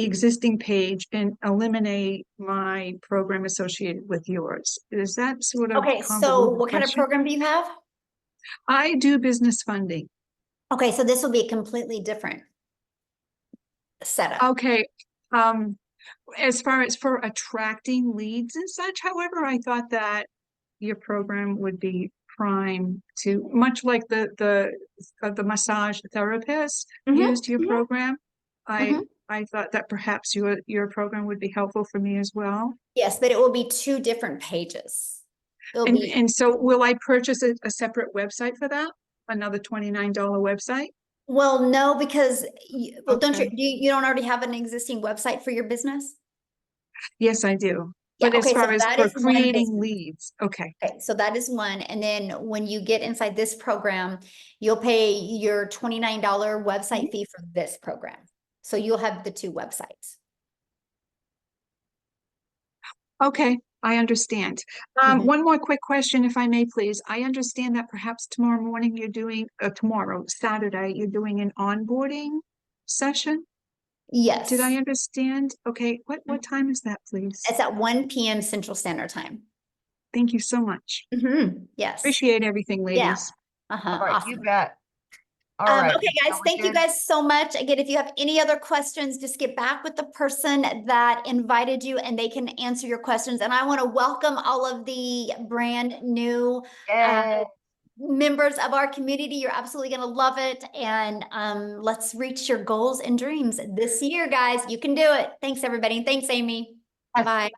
existing page and eliminate my program associated with yours? Is that sort of Okay, so convoluted what kind of question? program do you have? I do business funding. Okay, so this will be a completely different setup. Okay. As far as for attracting leads and such, however, I thought that your program would be prime to, much like the massage therapist used your program. I thought that perhaps your program would be helpful for me as well. Yes, but it will be 2 different pages. And so will I purchase a separate website for that? Another $29 website? Well, no, because don't you don't already have an existing website for your business? Yes, I do. Yeah, But as okay, so far as that for is one creating business. leads, okay. Okay, so that is one. And then when you get inside this program, you'll pay your $29 website fee for this program. So you'll have the 2 websites. Okay, I understand. One more quick question, if I may, please. I understand that perhaps tomorrow morning you're doing, Saturday, you're doing an onboarding session? Yes. Did I understand? Okay, what time is that, please? It's at 1 p.m. Central Standard Time. Thank you so much. Yes. Appreciate everything, Yeah. ladies. All right, you Awesome. bet. All right. Okay, guys, we're thank you good? guys so much. Again, if you have any other questions, just get back with the person that invited you and they can answer your questions. And I want to welcome all of the brand new members of our community. You're absolutely going to love it. And let's reach your goals and dreams this year, guys. You can do it. Thanks, everybody. Thanks, Amy. Bye.